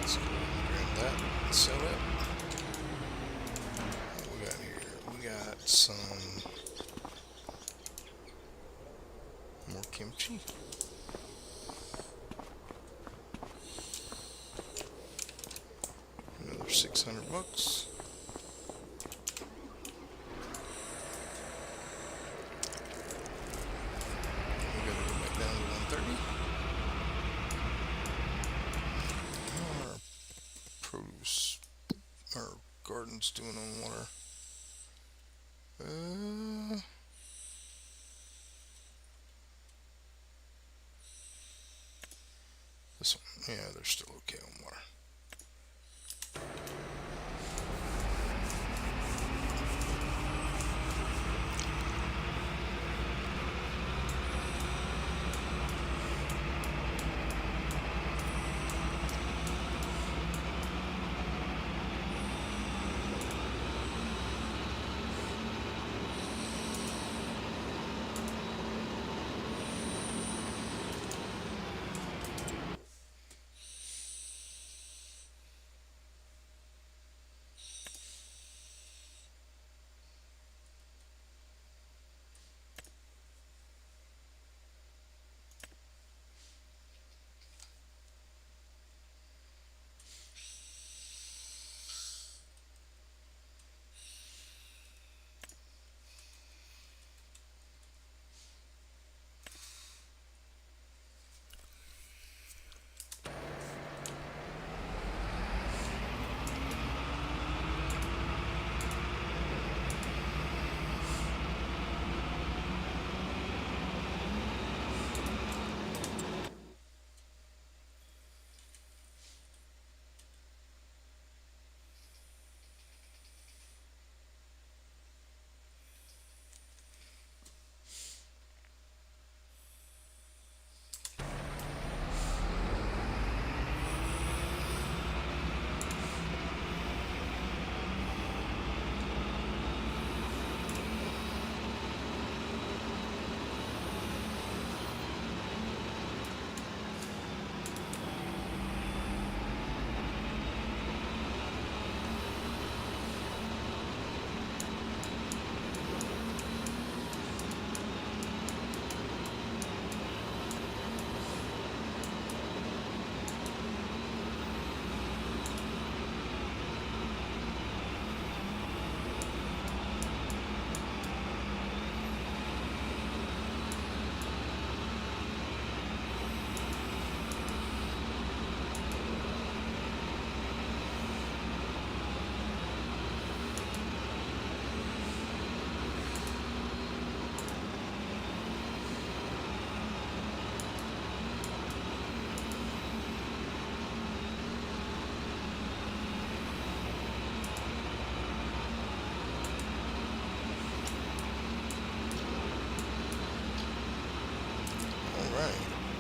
Let's go ahead and grab that and sell it. What we got here? We got some more kimchi. Another $600. We gotta go back down to 130. How are our produce, our gardens doing on water? This one, yeah, they're still okay on water.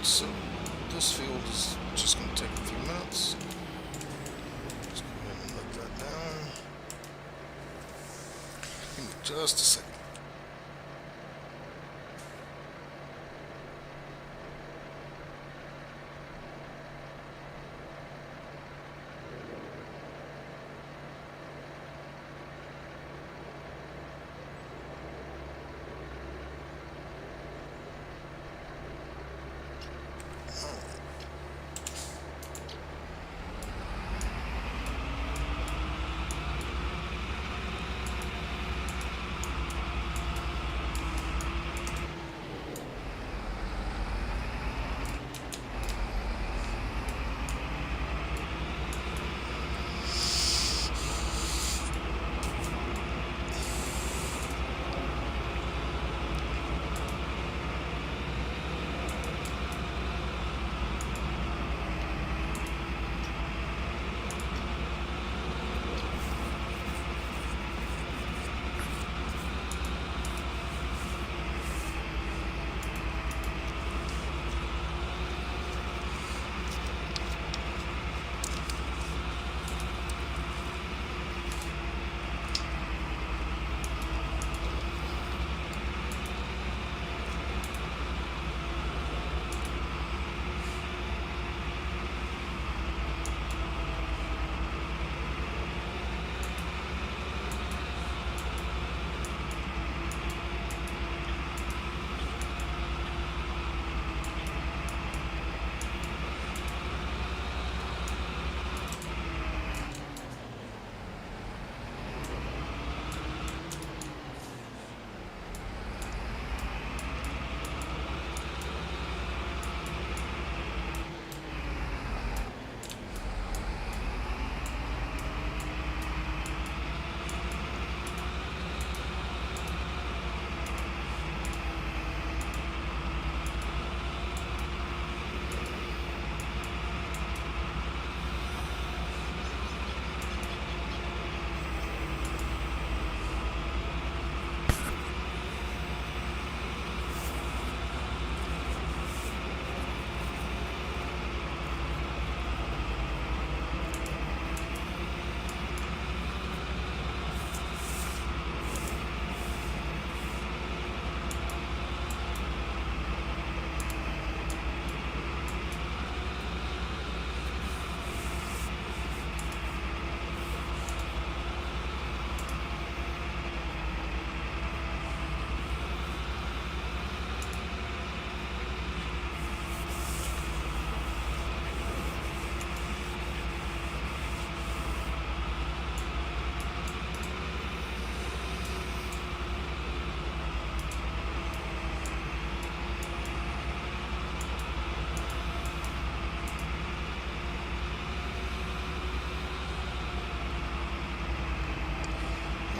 So this field is just going to take a few minutes. Just go ahead and let that down. Give me just a second.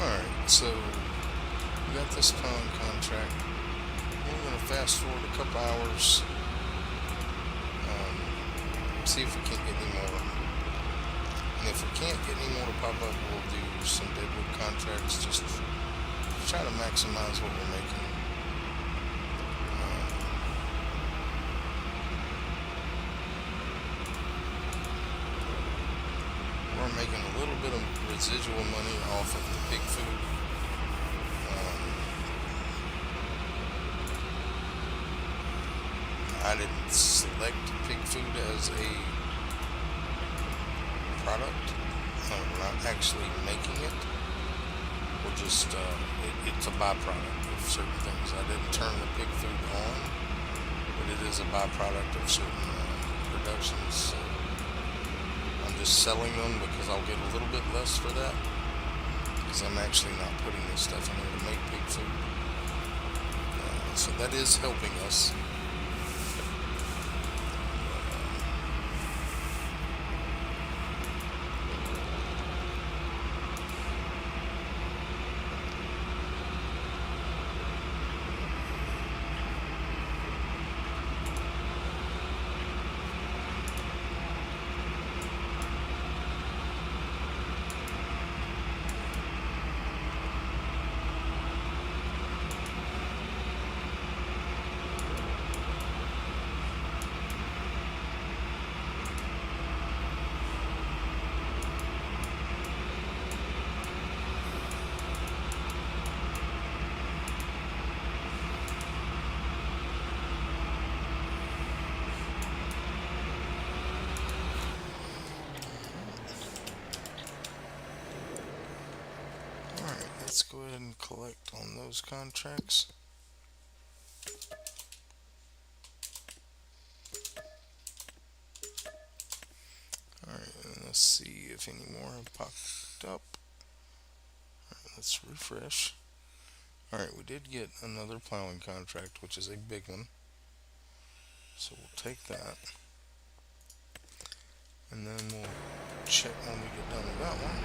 Alright, so we got this phone contract. We're going to fast forward a couple hours, see if we can't get any more. And if we can't get any more to pop up, we'll do some deadwood contracts just to try to maximize what we're making. We're making a little bit of residual money off of the pig food. I didn't select pig food as a product. We're not actually making it. We're just, it's a byproduct of certain things. I didn't turn the pig food on, but it is a byproduct of certain productions. So I'm just selling them because I'll get a little bit less for that, because I'm actually not putting this stuff in there to make pig food. So that is helping us. let's go ahead and collect on those contracts. Alright, and let's see if any more have popped up. Alright, let's refresh. Alright, we did get another plowing contract, which is a big one. So we'll take that. And then we'll check when we get done with that one.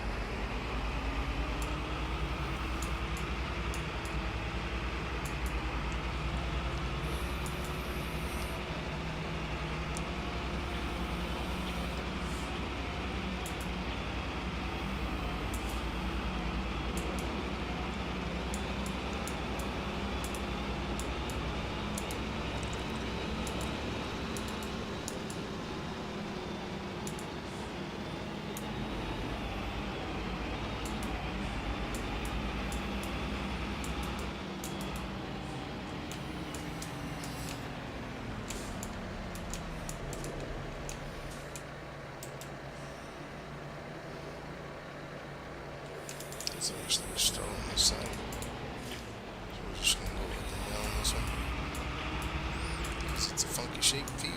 Let's actually start on this side. So we're just going to go up and down this one. Because it's a funky shaped field.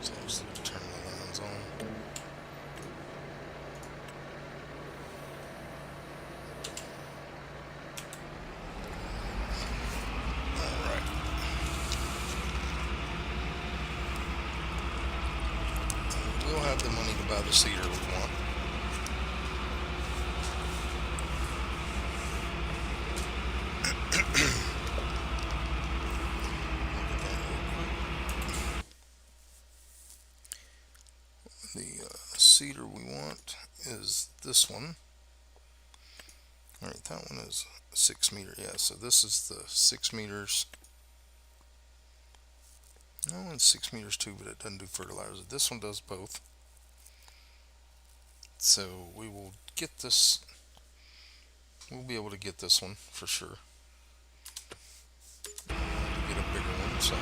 So I just need to turn the lines on. We'll have the money to buy the cedar we want. The cedar we want is this one. Alright, that one is 6 meter. Yeah, so this is the 6 meters. That one's 6 meters too, but it doesn't do fertilizer. This one does both. So we will get this. We'll be able to get this one for sure. Get a bigger one. So.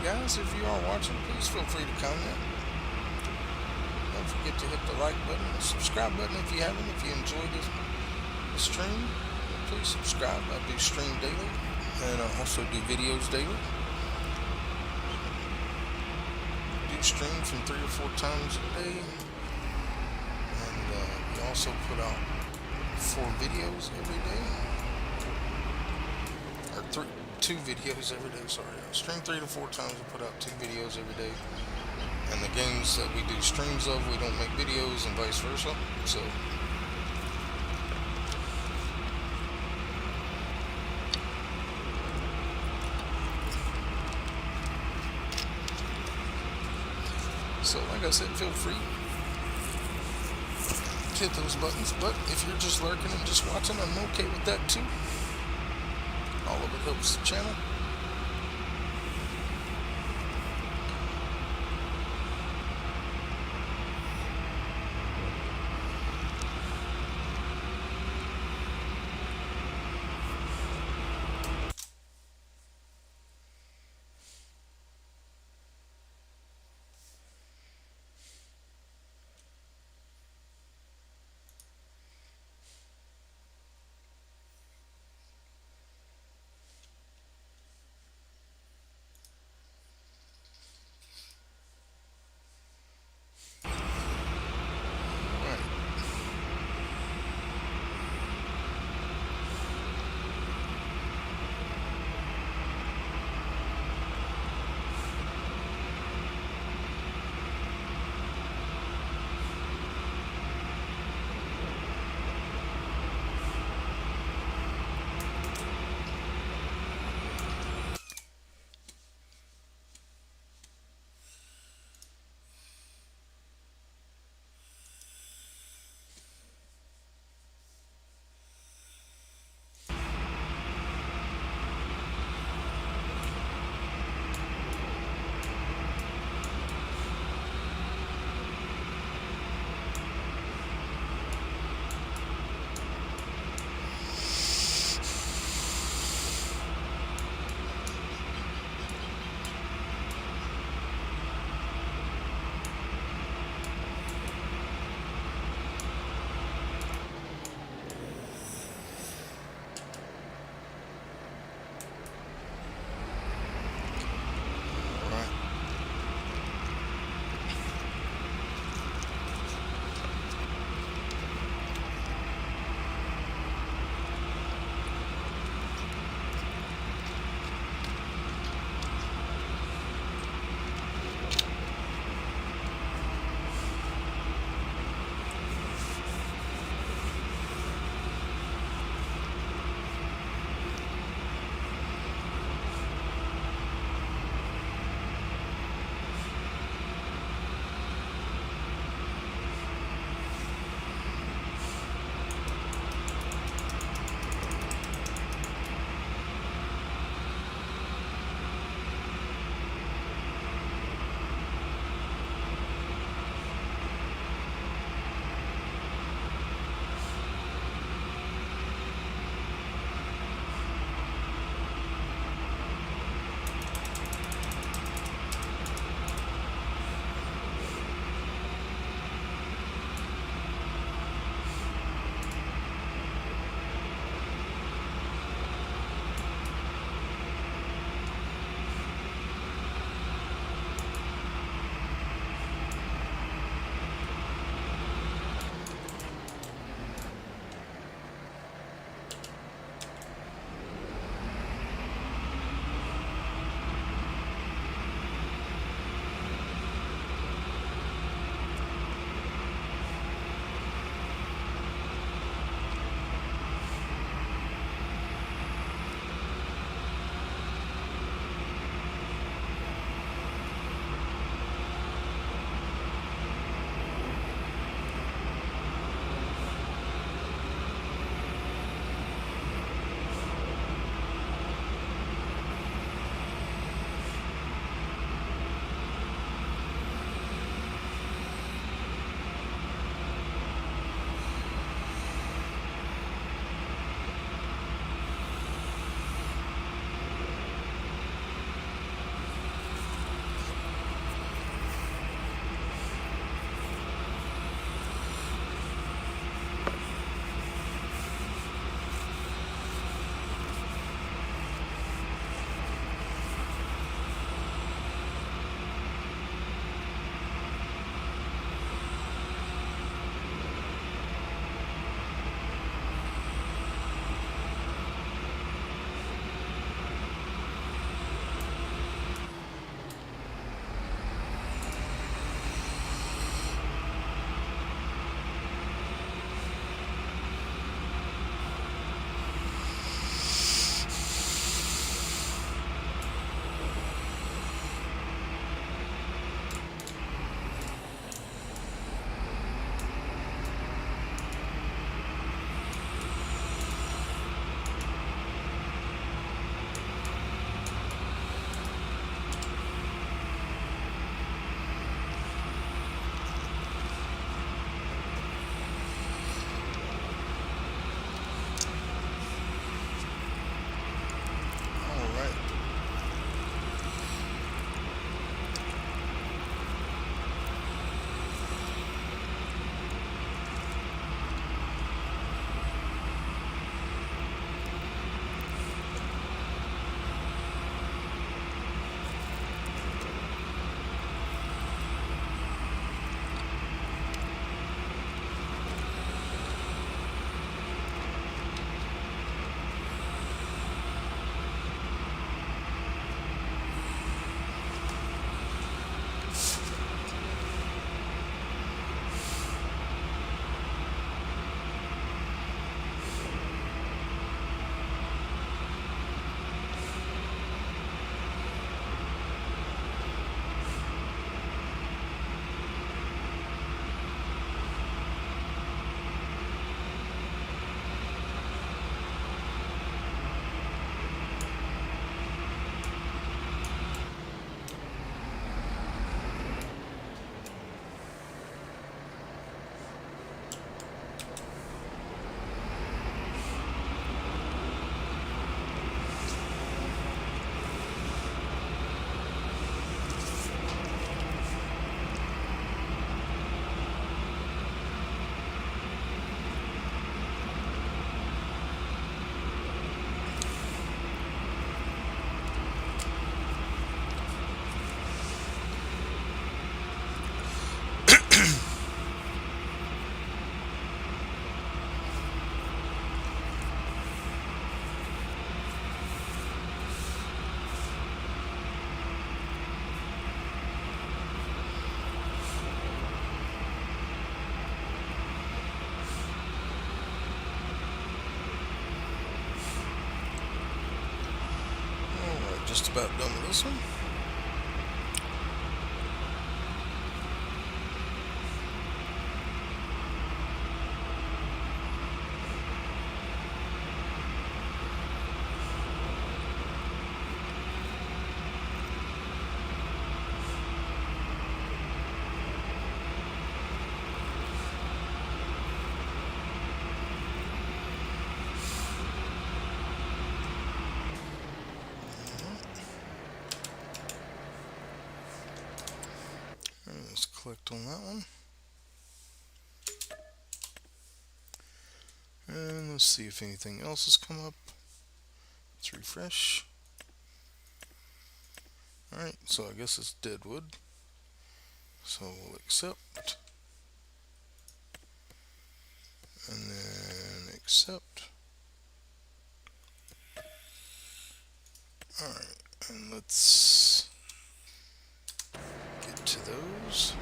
guys, if you are watching, please feel free to comment. Don't forget to hit the like button and subscribe button if you haven't. If you enjoyed this stream, please subscribe. I do stream daily, and I also do videos daily. I do stream from 3 or 4 times a day, and we also put out 4 videos every day, or 2 videos every day. Sorry, I stream 3 to 4 times and put out 2 videos every day. And the games that we do streams of, we don't make videos, and vice versa. So like I said, feel free to hit those buttons. But if you're just lurking and just watching, I'm okay with that too. All of it helps the channel. just about done with this one. Let's collect on that one. And let's see if anything else has come up. Let's refresh. Alright, so I guess it's deadwood. So we'll accept. And then accept. Alright, and let's get to those.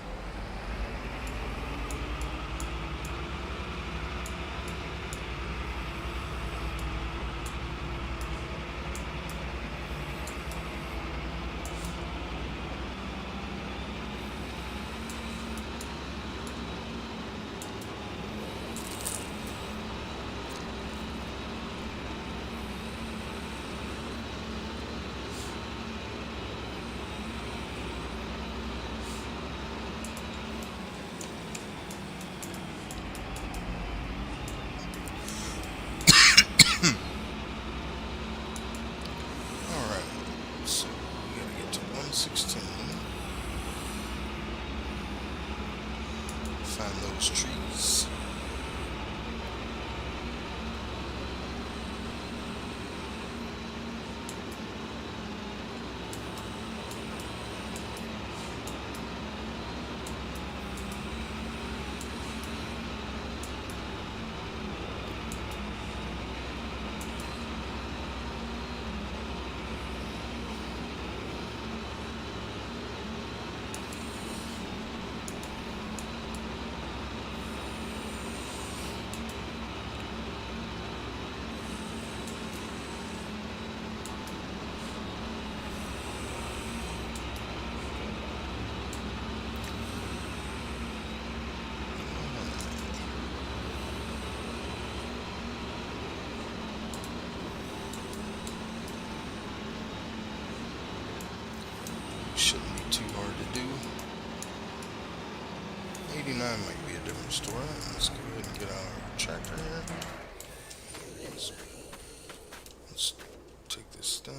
Alright, so we gotta get to 116. Find those trees. Shouldn't be too hard to do. 89 might be a different story. Let's go ahead and get out our tractor here. Let's take this down.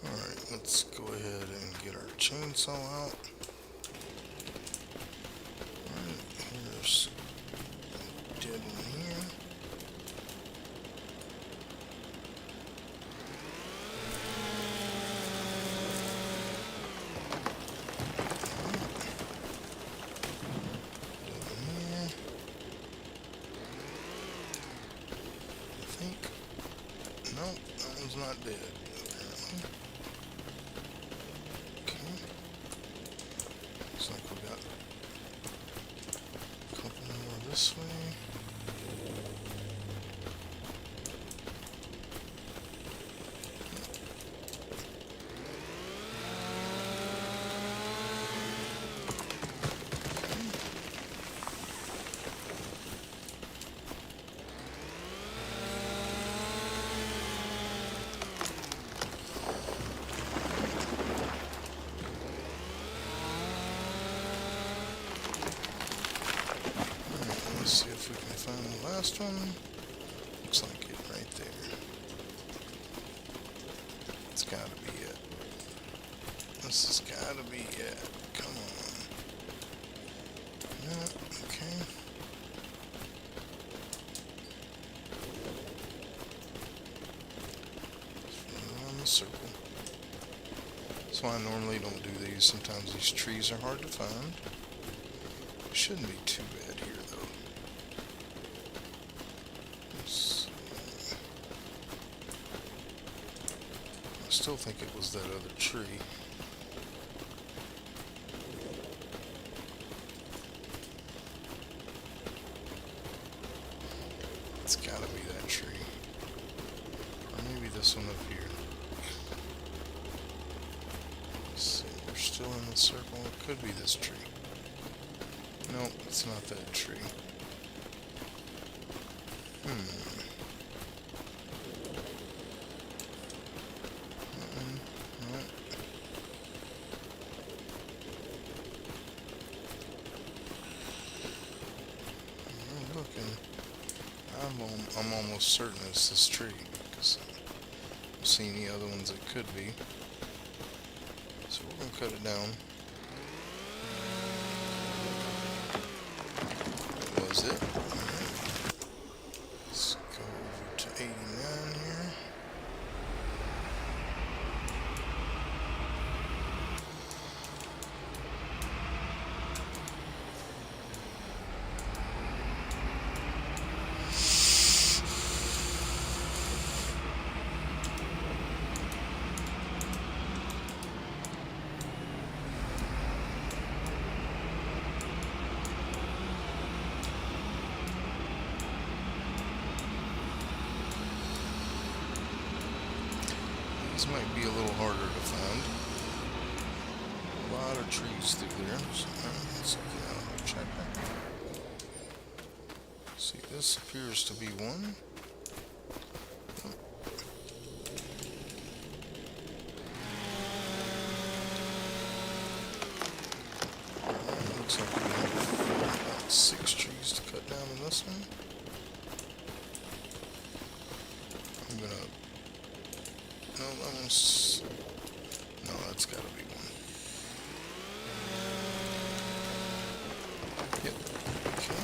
Alright, let's go ahead and get our chainsaw out. Alright, here's a dead one here. Nope, that one's not dead, apparently. Okay. Looks like we got a couple more this way. Let's see if we can find the last one. Looks like it right there. It's gotta be it. This has gotta be it. Come on. Yeah, okay. Around the circle. That's why I normally don't do these. Sometimes these trees are hard to find. Shouldn't be too bad here though. I still think it was that other tree. It's gotta be that tree. this one up here. Let's see, they're still in the circle. It could be this tree. Nope, it's not that tree. Nope. I'm looking. I'm almost certain it's this tree because I don't see any other ones it could be. So we're gonna cut it down. That was it. Alright. Let's go over to 89 here. These might be a little harder to find. A lot of trees through there. So, let's get out of the checker. See, this appears to be one. Looks like we have about 6 trees to cut down in this one. I'm gonna. No, that one's. No, that's gotta be one. Yep. Okay.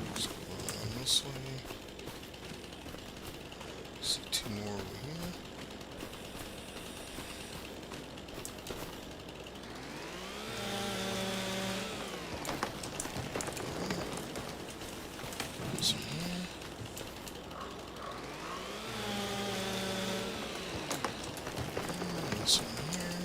Let's go around this way. See 2 more over here. This one here. And this one here.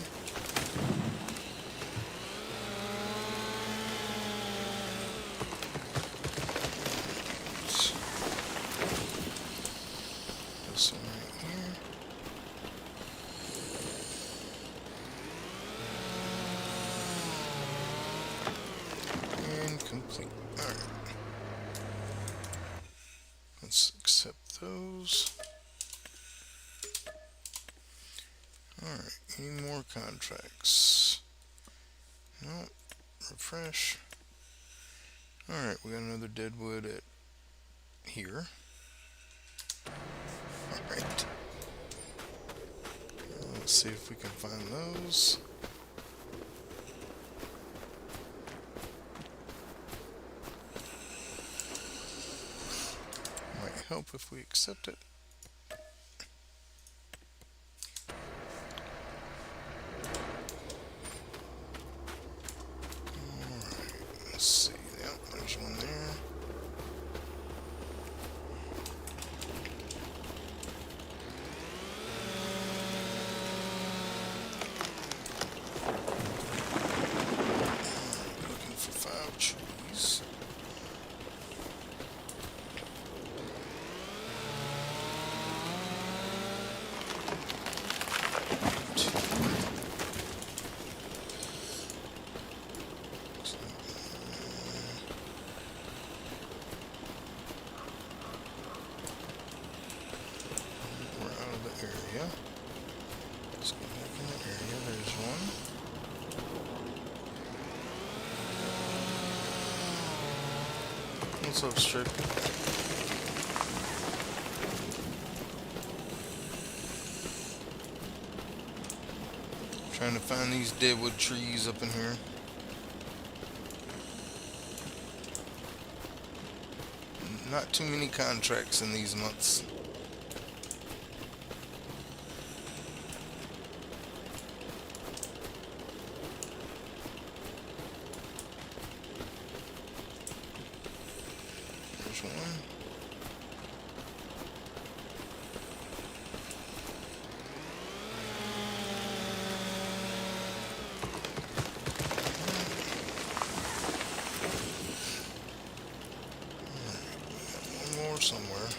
This one right here. And complete. Alright. Let's accept those. Alright, any more contracts? No. Refresh. Alright, we got another deadwood at here. Alright. Let's see if we can find those. Might help if we accept it. Alright, let's see. Yep, there's one there. Looking for 5 trees. We're out of the area. Let's go back in the area. There's one. What's up, Strip? Trying to find these deadwood trees up in here. Not too many contracts in these months. There's one. One more somewhere.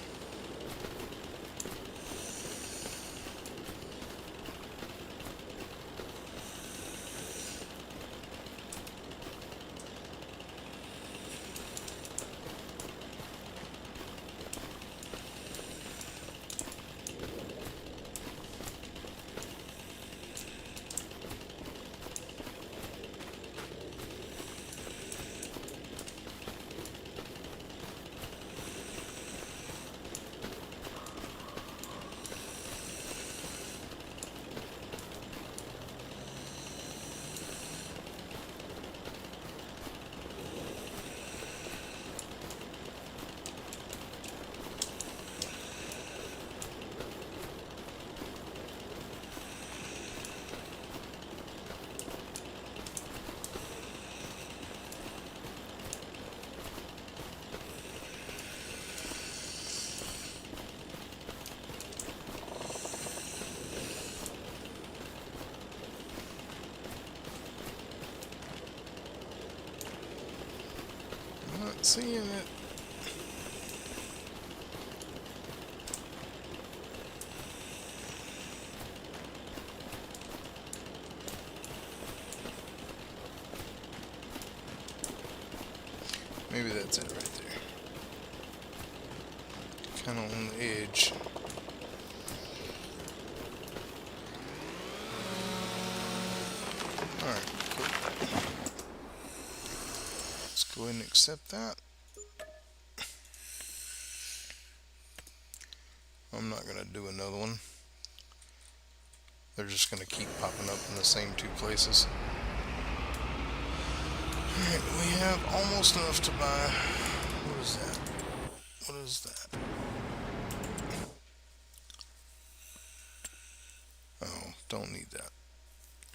seeing it. Maybe that's it right there. Kind of on the edge. Alright, cool. Let's go ahead and accept that. I'm not going to do another one. They're just going to keep popping up in the same two places. Alright, we have almost enough to buy. What is that? What is that? Oh, don't need that.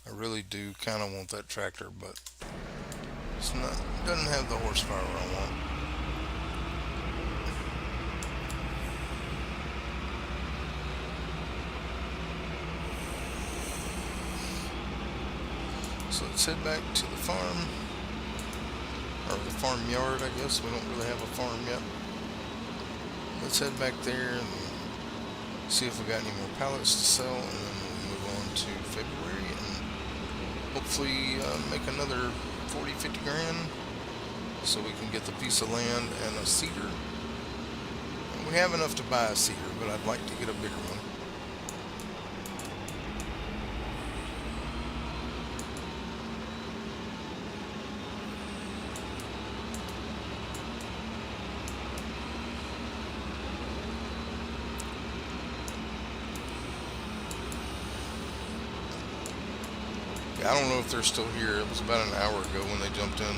I really do kind of want that tractor, but it's not, doesn't have the horsepower I want. So let's head back to the farm, or the farmyard, I guess. We don't really have a farm yet. Let's head back there and see if we got any more pallets to sell, and then we'll move on to February and hopefully make another 40-50 grand so we can get the piece of land and a seeder. We have enough to buy a seeder, but I'd like to get a bigger one. I don't know if they're still here. It was about an hour ago when they jumped in.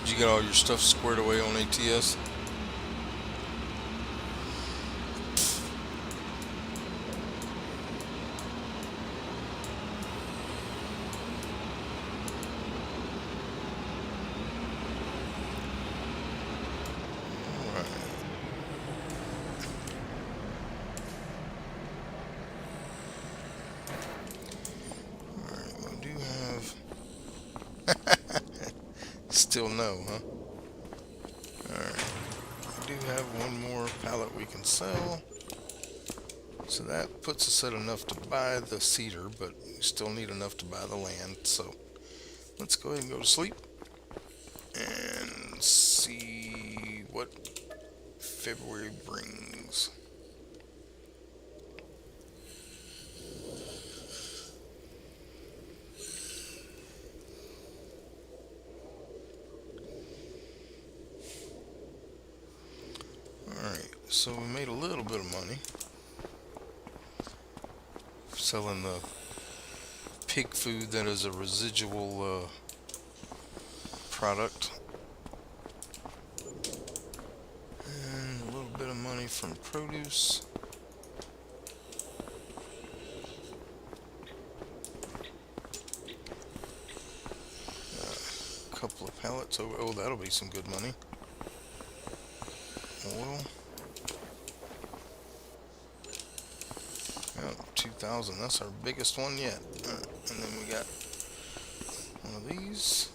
Did you get all your stuff squared away on ATS? Still no, huh? Alright. We do have one more pallet we can sell. So that puts us at enough to buy the cedar, but we still need enough to buy the land. So let's go ahead and go to sleep and see what February brings. So we made a little bit of money selling the pig food that is a residual product, and a little bit of money from produce. A couple of pallets. Oh, that'll be some good money. Oil. 2,000, that's our biggest one yet. And then we got one of these.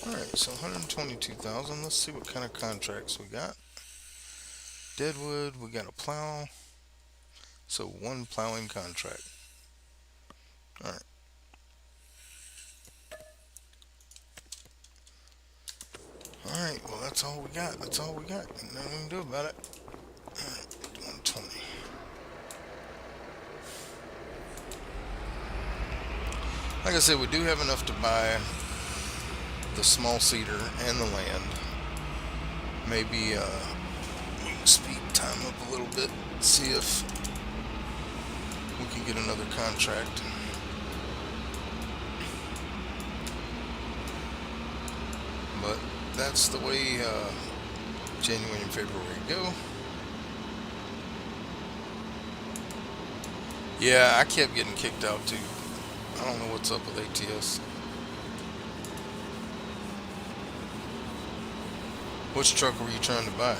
Alright, so 122,000. Let's see what kind of contracts we got. Deadwood, we got a plow. So one plowing contract. Alright. Alright, well that's all we got. That's all we got. Nothing we can do about it. Alright, 120. Like I said, we do have enough to buy the small cedar and the land. Maybe we can speed time up a little bit, see if we can get another contract. But that's the way January and February go. Yeah, I kept getting kicked out too. I don't know what's up with ATS. Which truck were you trying to buy?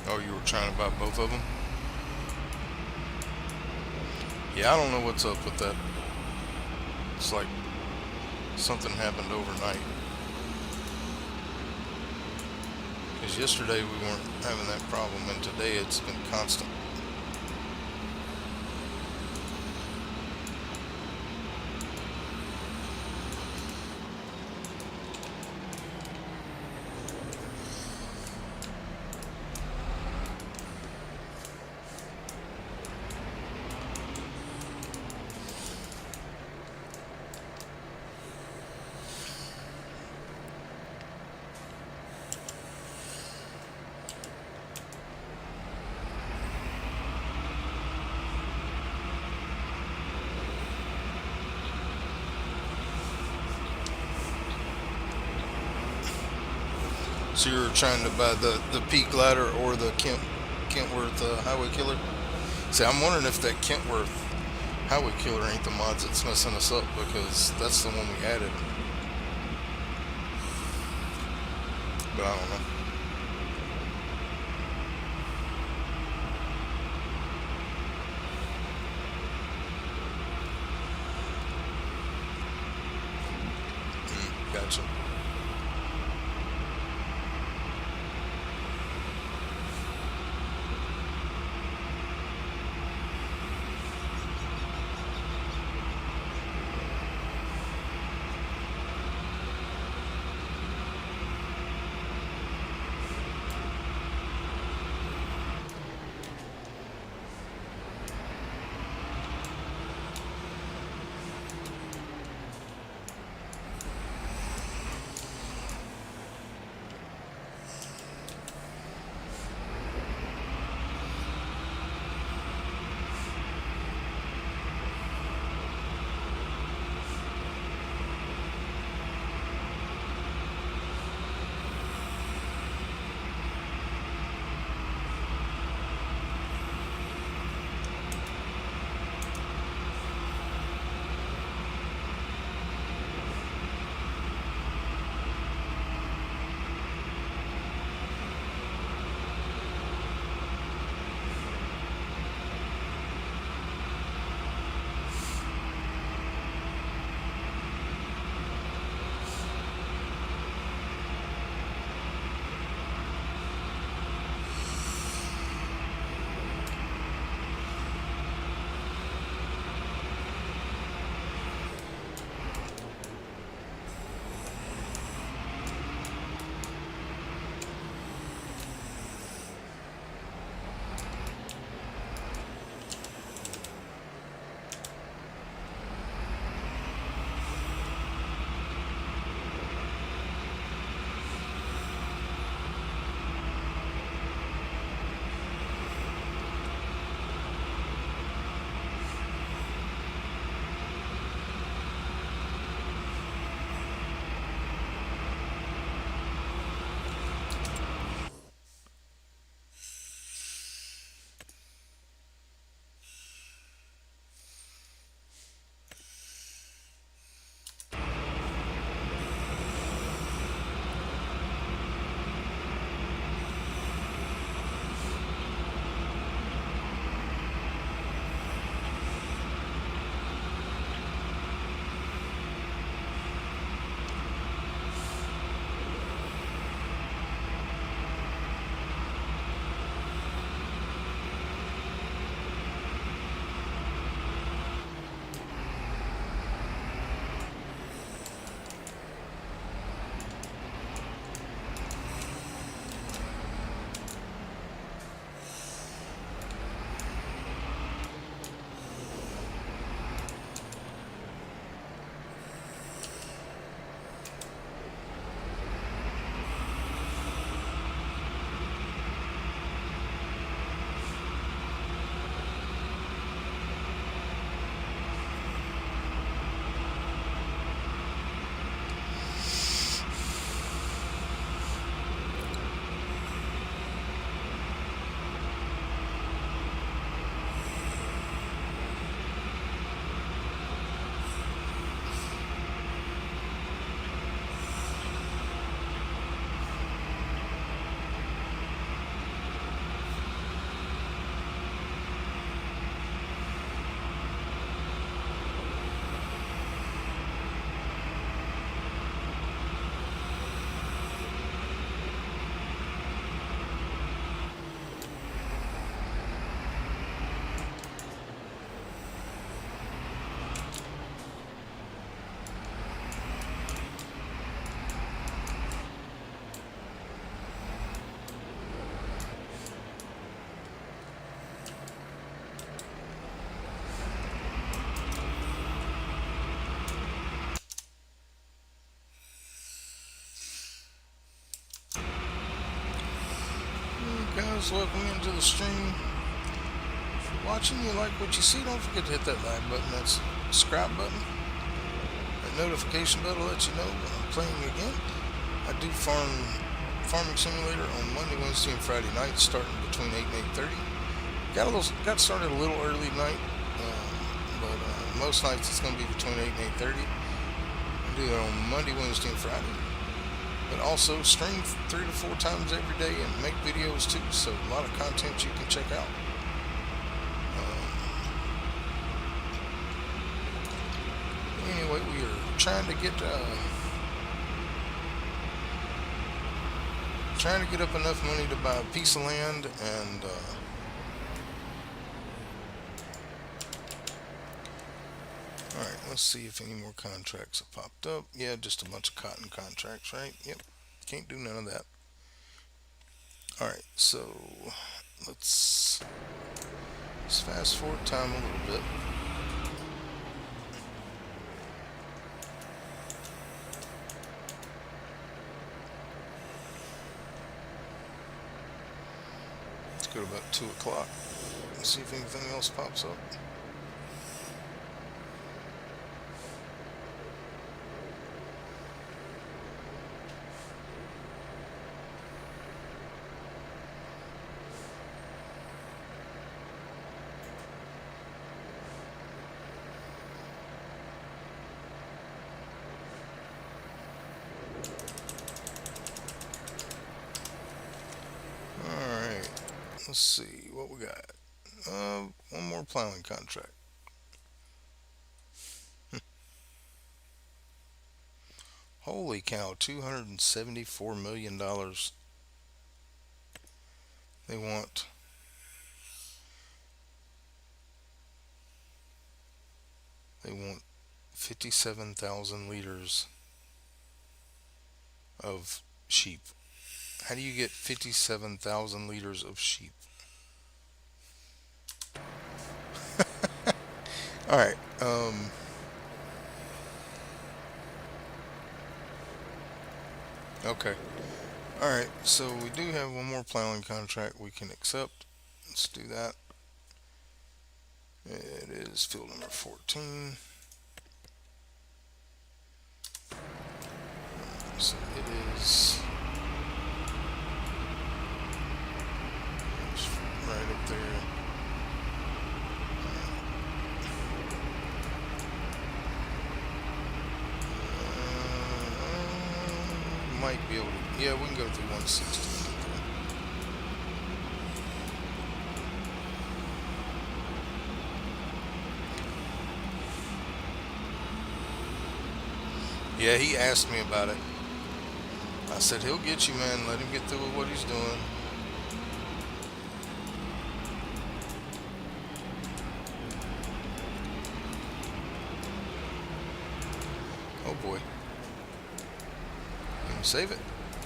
Oh, you were trying to buy both of them? Yeah, I don't know what's up with that. It's like something happened overnight. Because yesterday we weren't having that problem, and today it's been constant. So you were trying to buy the Peak Glider or the Kentworth Highway Killer? See, I'm wondering if that Kentworth Highway Killer ain't the mods that's messing us up because that's the one we added. But I don't know. Gotcha. guys, welcome into the stream. If you're watching, you like what you see, don't forget to hit that like button, that's subscribe button. That notification bell will let you know when I'm playing again. I do farming simulator on Monday, Wednesday, and Friday nights, starting between 8 and 8:30. Got started a little early tonight, but most nights it's going to be between 8 and 8:30. I do it on Monday, Wednesday, and Friday. But also stream 3 to 4 times every day and make videos too, so a lot of content you can check out. Anyway, we are trying to get up enough money to buy a piece of land, and alright, let's see if any more contracts have popped up. Yeah, just a bunch of cotton contracts, right? Yep, can't do none of that. Alright, so let's fast forward time a little bit. Let's go to about 2 o'clock. Let's see if anything else pops up. Alright, let's see what we got. One more plowing contract. Holy cow, $274 million. They want 57,000 liters of sheep. How do you get 57,000 liters of sheep? Alright, okay. Alright, so we do have one more plowing contract we can accept. Let's do that. It is field number 14. So it is right up there. Might be able to, yeah, we can go through 160. Yeah, he asked me about it. I said, he'll get you, man. Let him get through with what he's doing. Oh boy. Can we save it?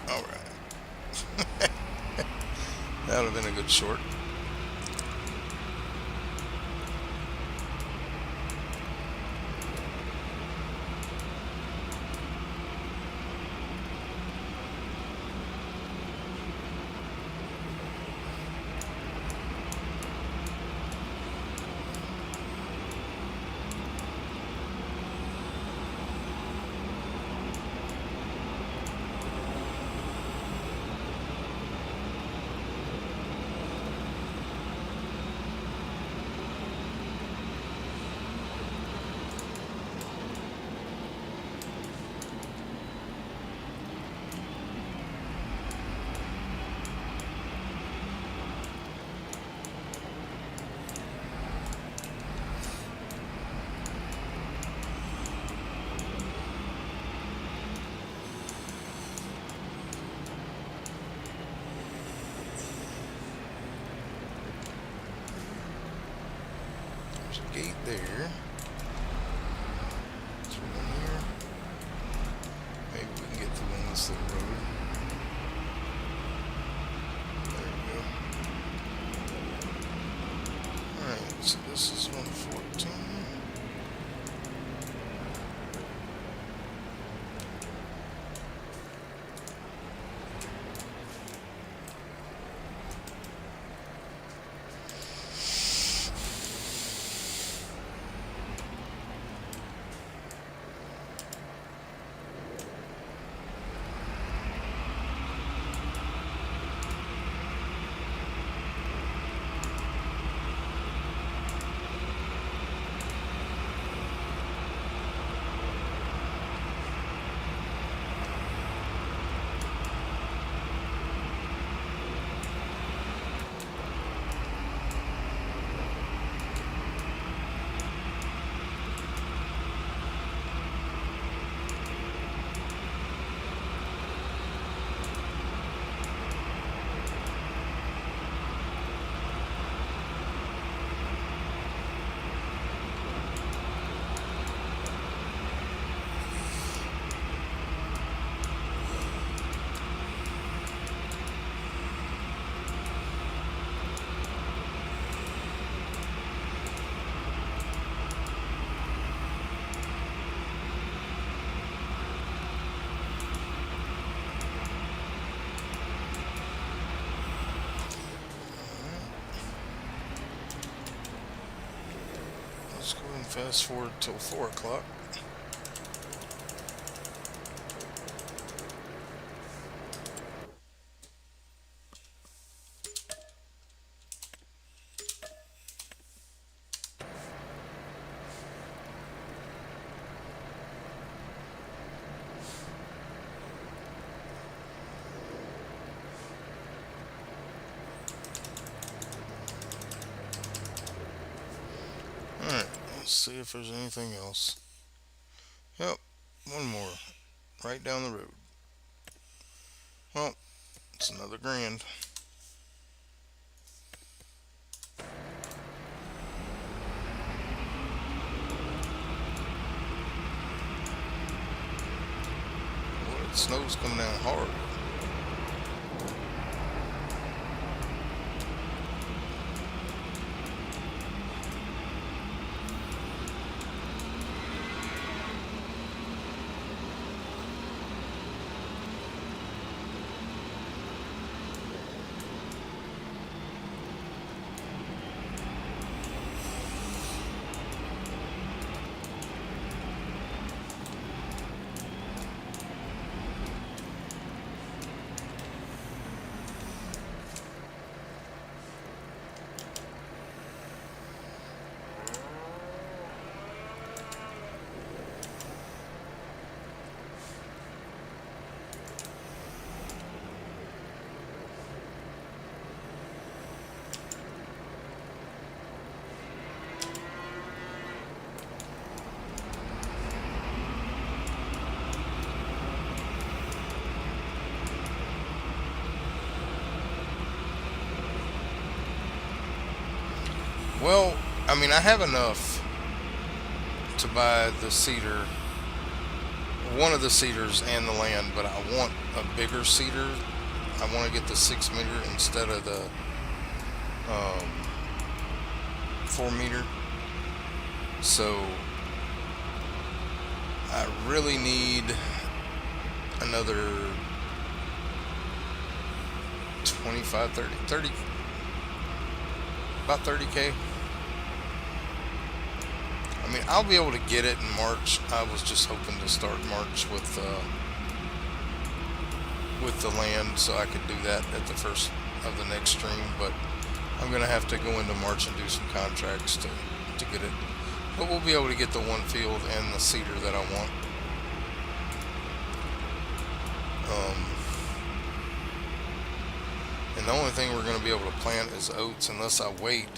Alright. That would have been a good short. There's a gate there. Through one here. Maybe we can get through on this little road. There we go. Alright, so this is 114. Fast forward till 4 o'clock. Alright, let's see if there's anything else. Yep, one more. Right down the road. Well, it's another grand. Boy, the snow's coming down hard. Well, I mean, I have enough to buy the cedar, one of the cedars and the land, but I want a bigger cedar. I want to get the 6 meter instead of the 4 meter. So I really need another 25, 30, about 30K. I mean, I'll be able to get it in March. I was just hoping to start March with the land, so I could do that at the first of the next stream. But I'm gonna have to go into March and do some contracts to get it. But we'll be able to get the one field and the cedar that I want. And the only thing we're going to be able to plant is oats unless I wait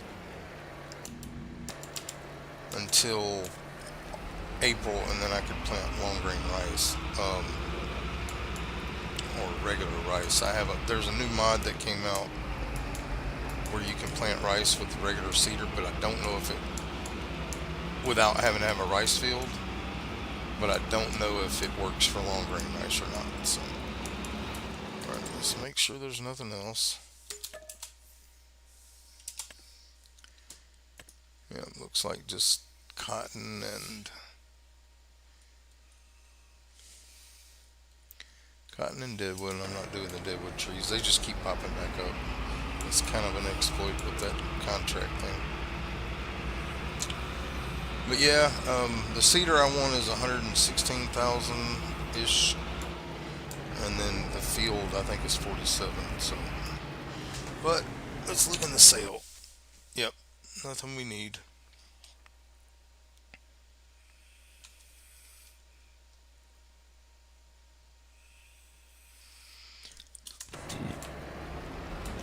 until April, and then I could plant long grain rice, or regular rice. There's a new mod that came out where you can plant rice with regular cedar, but I don't know if it, without having to have a rice field, but I don't know if it works for long grain rice or not. So, alright, let's make sure there's nothing else. Yeah, it looks like just cotton and deadwood. I'm not doing the deadwood trees. They just keep popping back up. It's kind of an exploit with that contract thing. But yeah, the cedar I want is 116,000 ish, and then the field I think is 47. So, but let's look in the sale. Yep, nothing we need.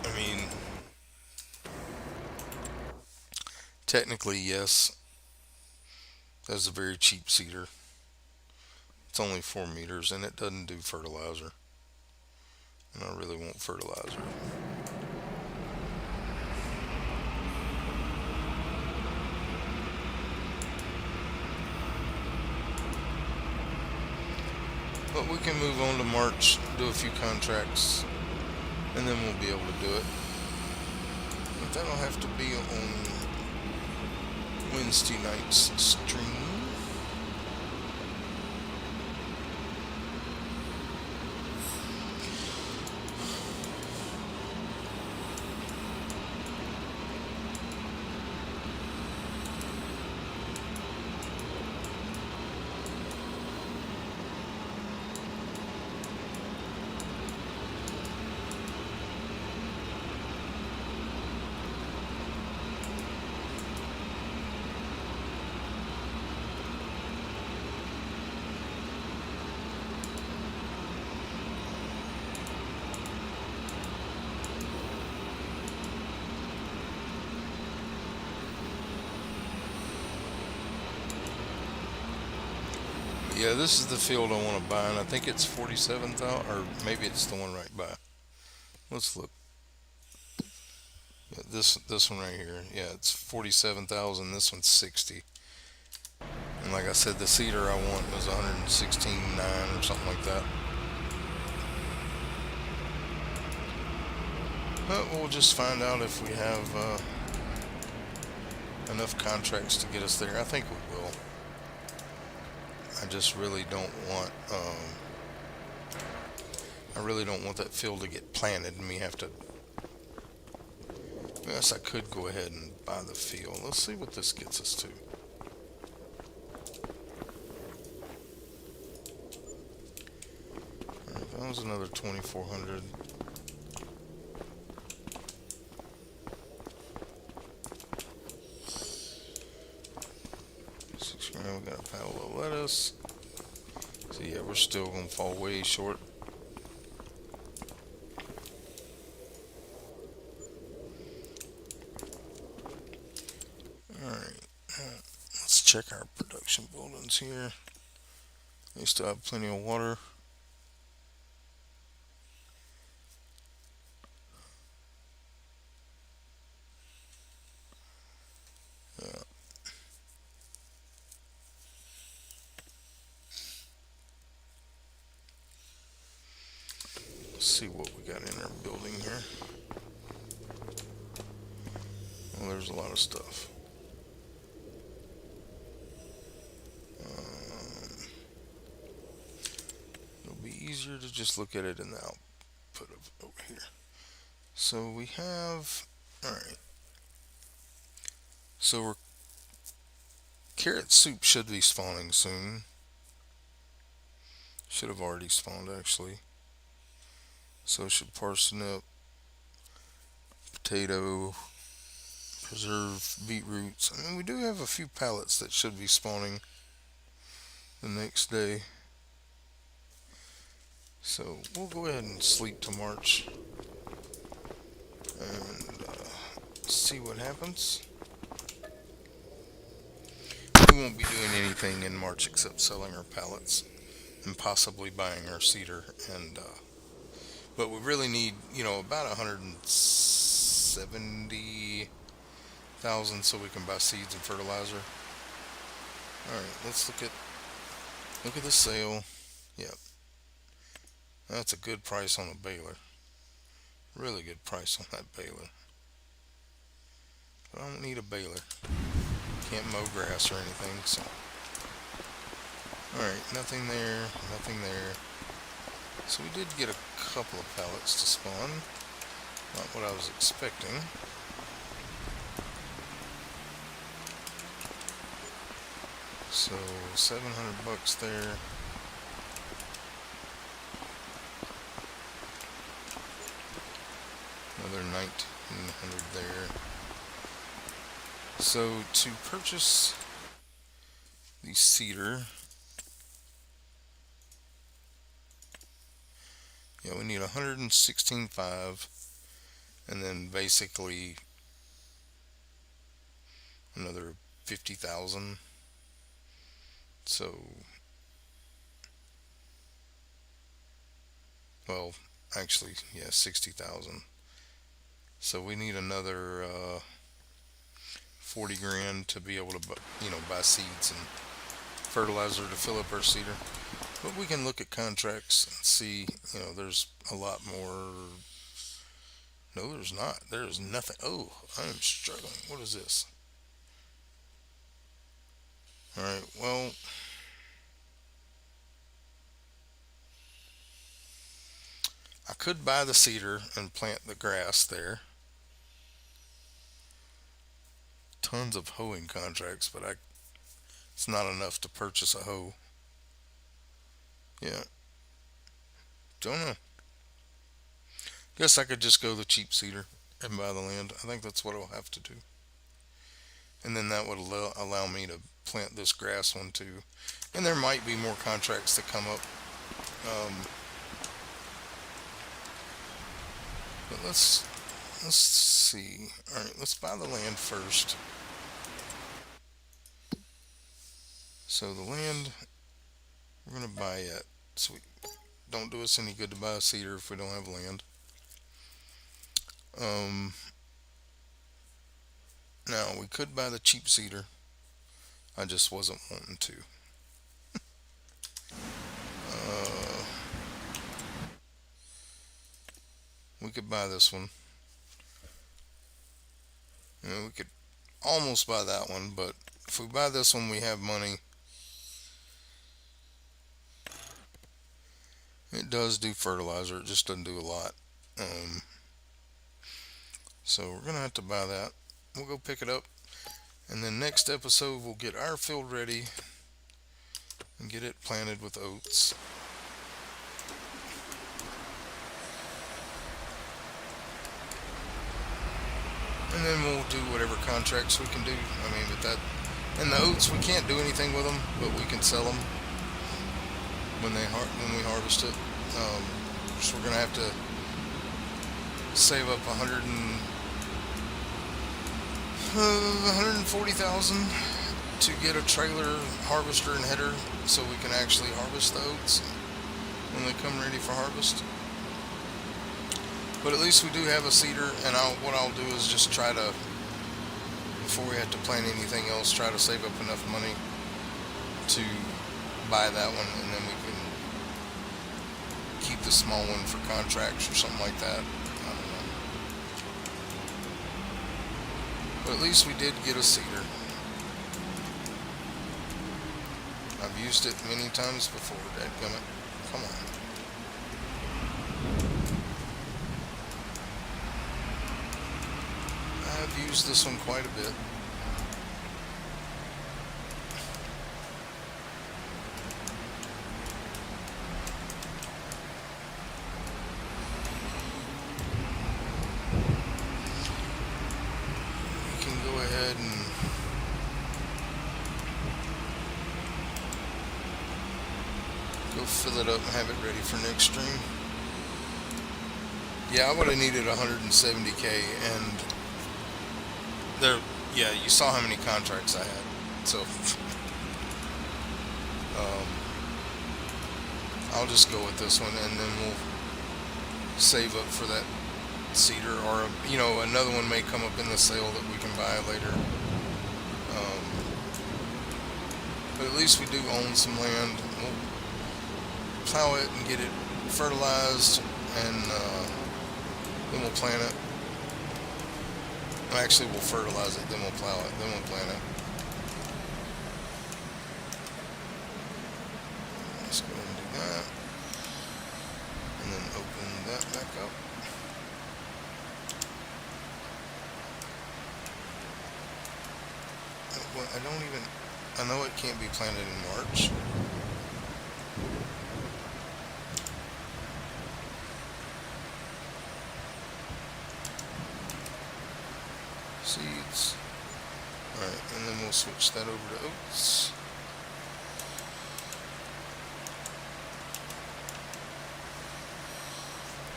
I mean, technically, yes. That's a very cheap cedar. It's only 4 meters and it doesn't do fertilizer. And I really want fertilizer. But we can move on to March, do a few contracts, and then we'll be able to do it. But that'll have to be on Wednesday night's stream. Yeah, this is the field I want to buy, and I think it's 47,000, or maybe it's the one right by. Let's look. Yeah, this one right here. Yeah, it's 47,000. This one's 60. And like I said, the cedar I want was 116.9 or something like that. But we'll just find out if we have enough contracts to get us there. I think we will. I just really don't want. I really don't want that field to get planted and me have to. I guess I could go ahead and buy the field. Let's see what this gets us to. Alright, that was another 2,400. $6 grand. We got a pile of lettuce. So yeah, we're still gonna fall way short. Alright, let's check our production buildings here. They still have plenty of water. Yeah. Let's see what we got in our building here. Well, there's a lot of stuff. It'll be easier to just look at it in the output of over here. So we have, all right. So we're carrot soup should be spawning soon. Should have already spawned actually. So should parsnip, potato, preserved beetroots. I mean, we do have a few pallets that should be spawning the next day. So we'll go ahead and sleep to March and see what happens. We won't be doing anything in March except selling our pallets and possibly buying our cedar. And but we really need, about 170,000 so we can buy seeds and fertilizer. All right, let's look at the sale. Yep, that's a good price on the baler. Really good price on that baler. But I don't need a baler. Can't mow grass or anything, so. Alright, nothing there, nothing there. So we did get a couple of pallets to spawn. Not what I was expecting. So, 700 bucks there. Another 1,900 there. So to purchase the cedar, yeah, we need 116.5, and then basically another 50,000. So, well, actually, yeah, 60,000. So we need another 40 grand to be able to, buy seeds and fertilizer to fill up our cedar. But we can look at contracts and see, there's a lot more. No, there's not. There is nothing. Oh, I am struggling. What is this? All right, well, I could buy the cedar and plant the grass there. Tons of hoeing contracts, but it's not enough to purchase a hoe. Yeah, don't know. Guess I could just go the cheap cedar and buy the land. I think that's what I'll have to do. And then that would allow me to plant this grass one too. And there might be more contracts that come up. Um, but let's see. All right, let's buy the land first. So the land We're gonna buy it. So we don't do us any good to buy a cedar if we don't have land. Um, Now we could buy the cheap cedar. I just wasn't wanting to. Uh, we could buy this one. We could almost buy that one, but if we buy this one, we have money. It does do fertilizer. It just doesn't do a lot. Um, so we're gonna have to buy that. We'll go pick it up, and then next episode we'll get our field ready and get it planted with oats. And then we'll do whatever contracts we can do. I mean, with that, and the oats we can't do anything with them, but we can sell them when we harvest it. So we're gonna have to save up 140,000 to get a trailer harvester and header, so we can actually harvest the oats when they come ready for harvest. But at least we do have a cedar, and what I'll do is just try to, before we have to plant anything else, try to save up enough money to buy that one, and then we can keep the small one for contracts or something like that. I don't know. But at least we did get a cedar. I've used it many times before, dadgummit. Come on. I've used this one quite a bit. You can go ahead and go fill it up and have it ready for next stream. Yeah, I would have needed 170K, and there, yeah, you saw how many contracts I had. So I'll just go with this one, and then we'll save up for that cedar, or another one may come up in the sale that we can buy later. But at least we do own some land. We'll plow it and get it fertilized, and then we'll plant it. Actually, we'll fertilize it, then we'll plow it, then we'll plant it. Let's go ahead and do that. And then open that back up. I know it can't be planted in March. Seeds. Alright, and then we'll switch that over to oats.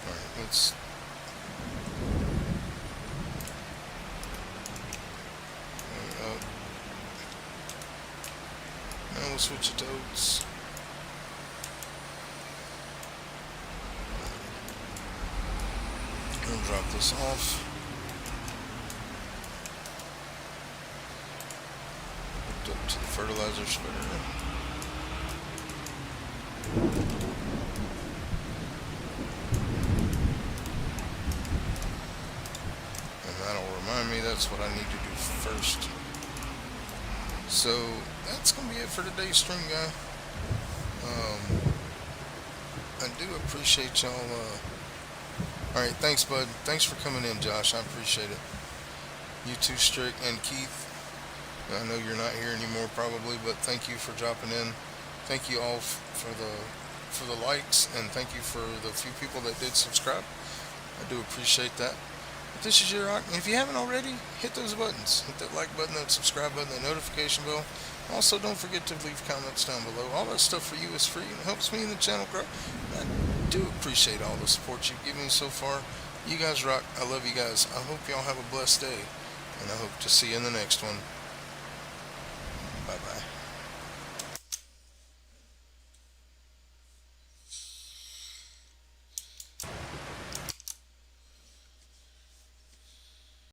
Alright, let's up. Now we'll switch it to oats. I'll drop this off. Up to the fertilizer spreader. And that'll remind me that's what I need to do first. So that's gonna be it for today's stream, guy. I do appreciate y'all. Alright, thanks, bud. Thanks for coming in, Josh. I appreciate it. You too, Strick, and Keith. I know you're not here anymore probably, but thank you for dropping in. Thank you all for the likes, and thank you for the few people that did subscribe. I do appreciate that. If this is your rock, and if you haven't already, hit those buttons. Hit that like button, that subscribe button, that notification bell. Also, don't forget to leave comments down below. All that stuff for you is free and it helps me and the channel grow. I do appreciate all the support you've given me so far. You guys rock. I love you guys. I hope y'all have a blessed day, and I hope to see you in the next one. Bye-bye.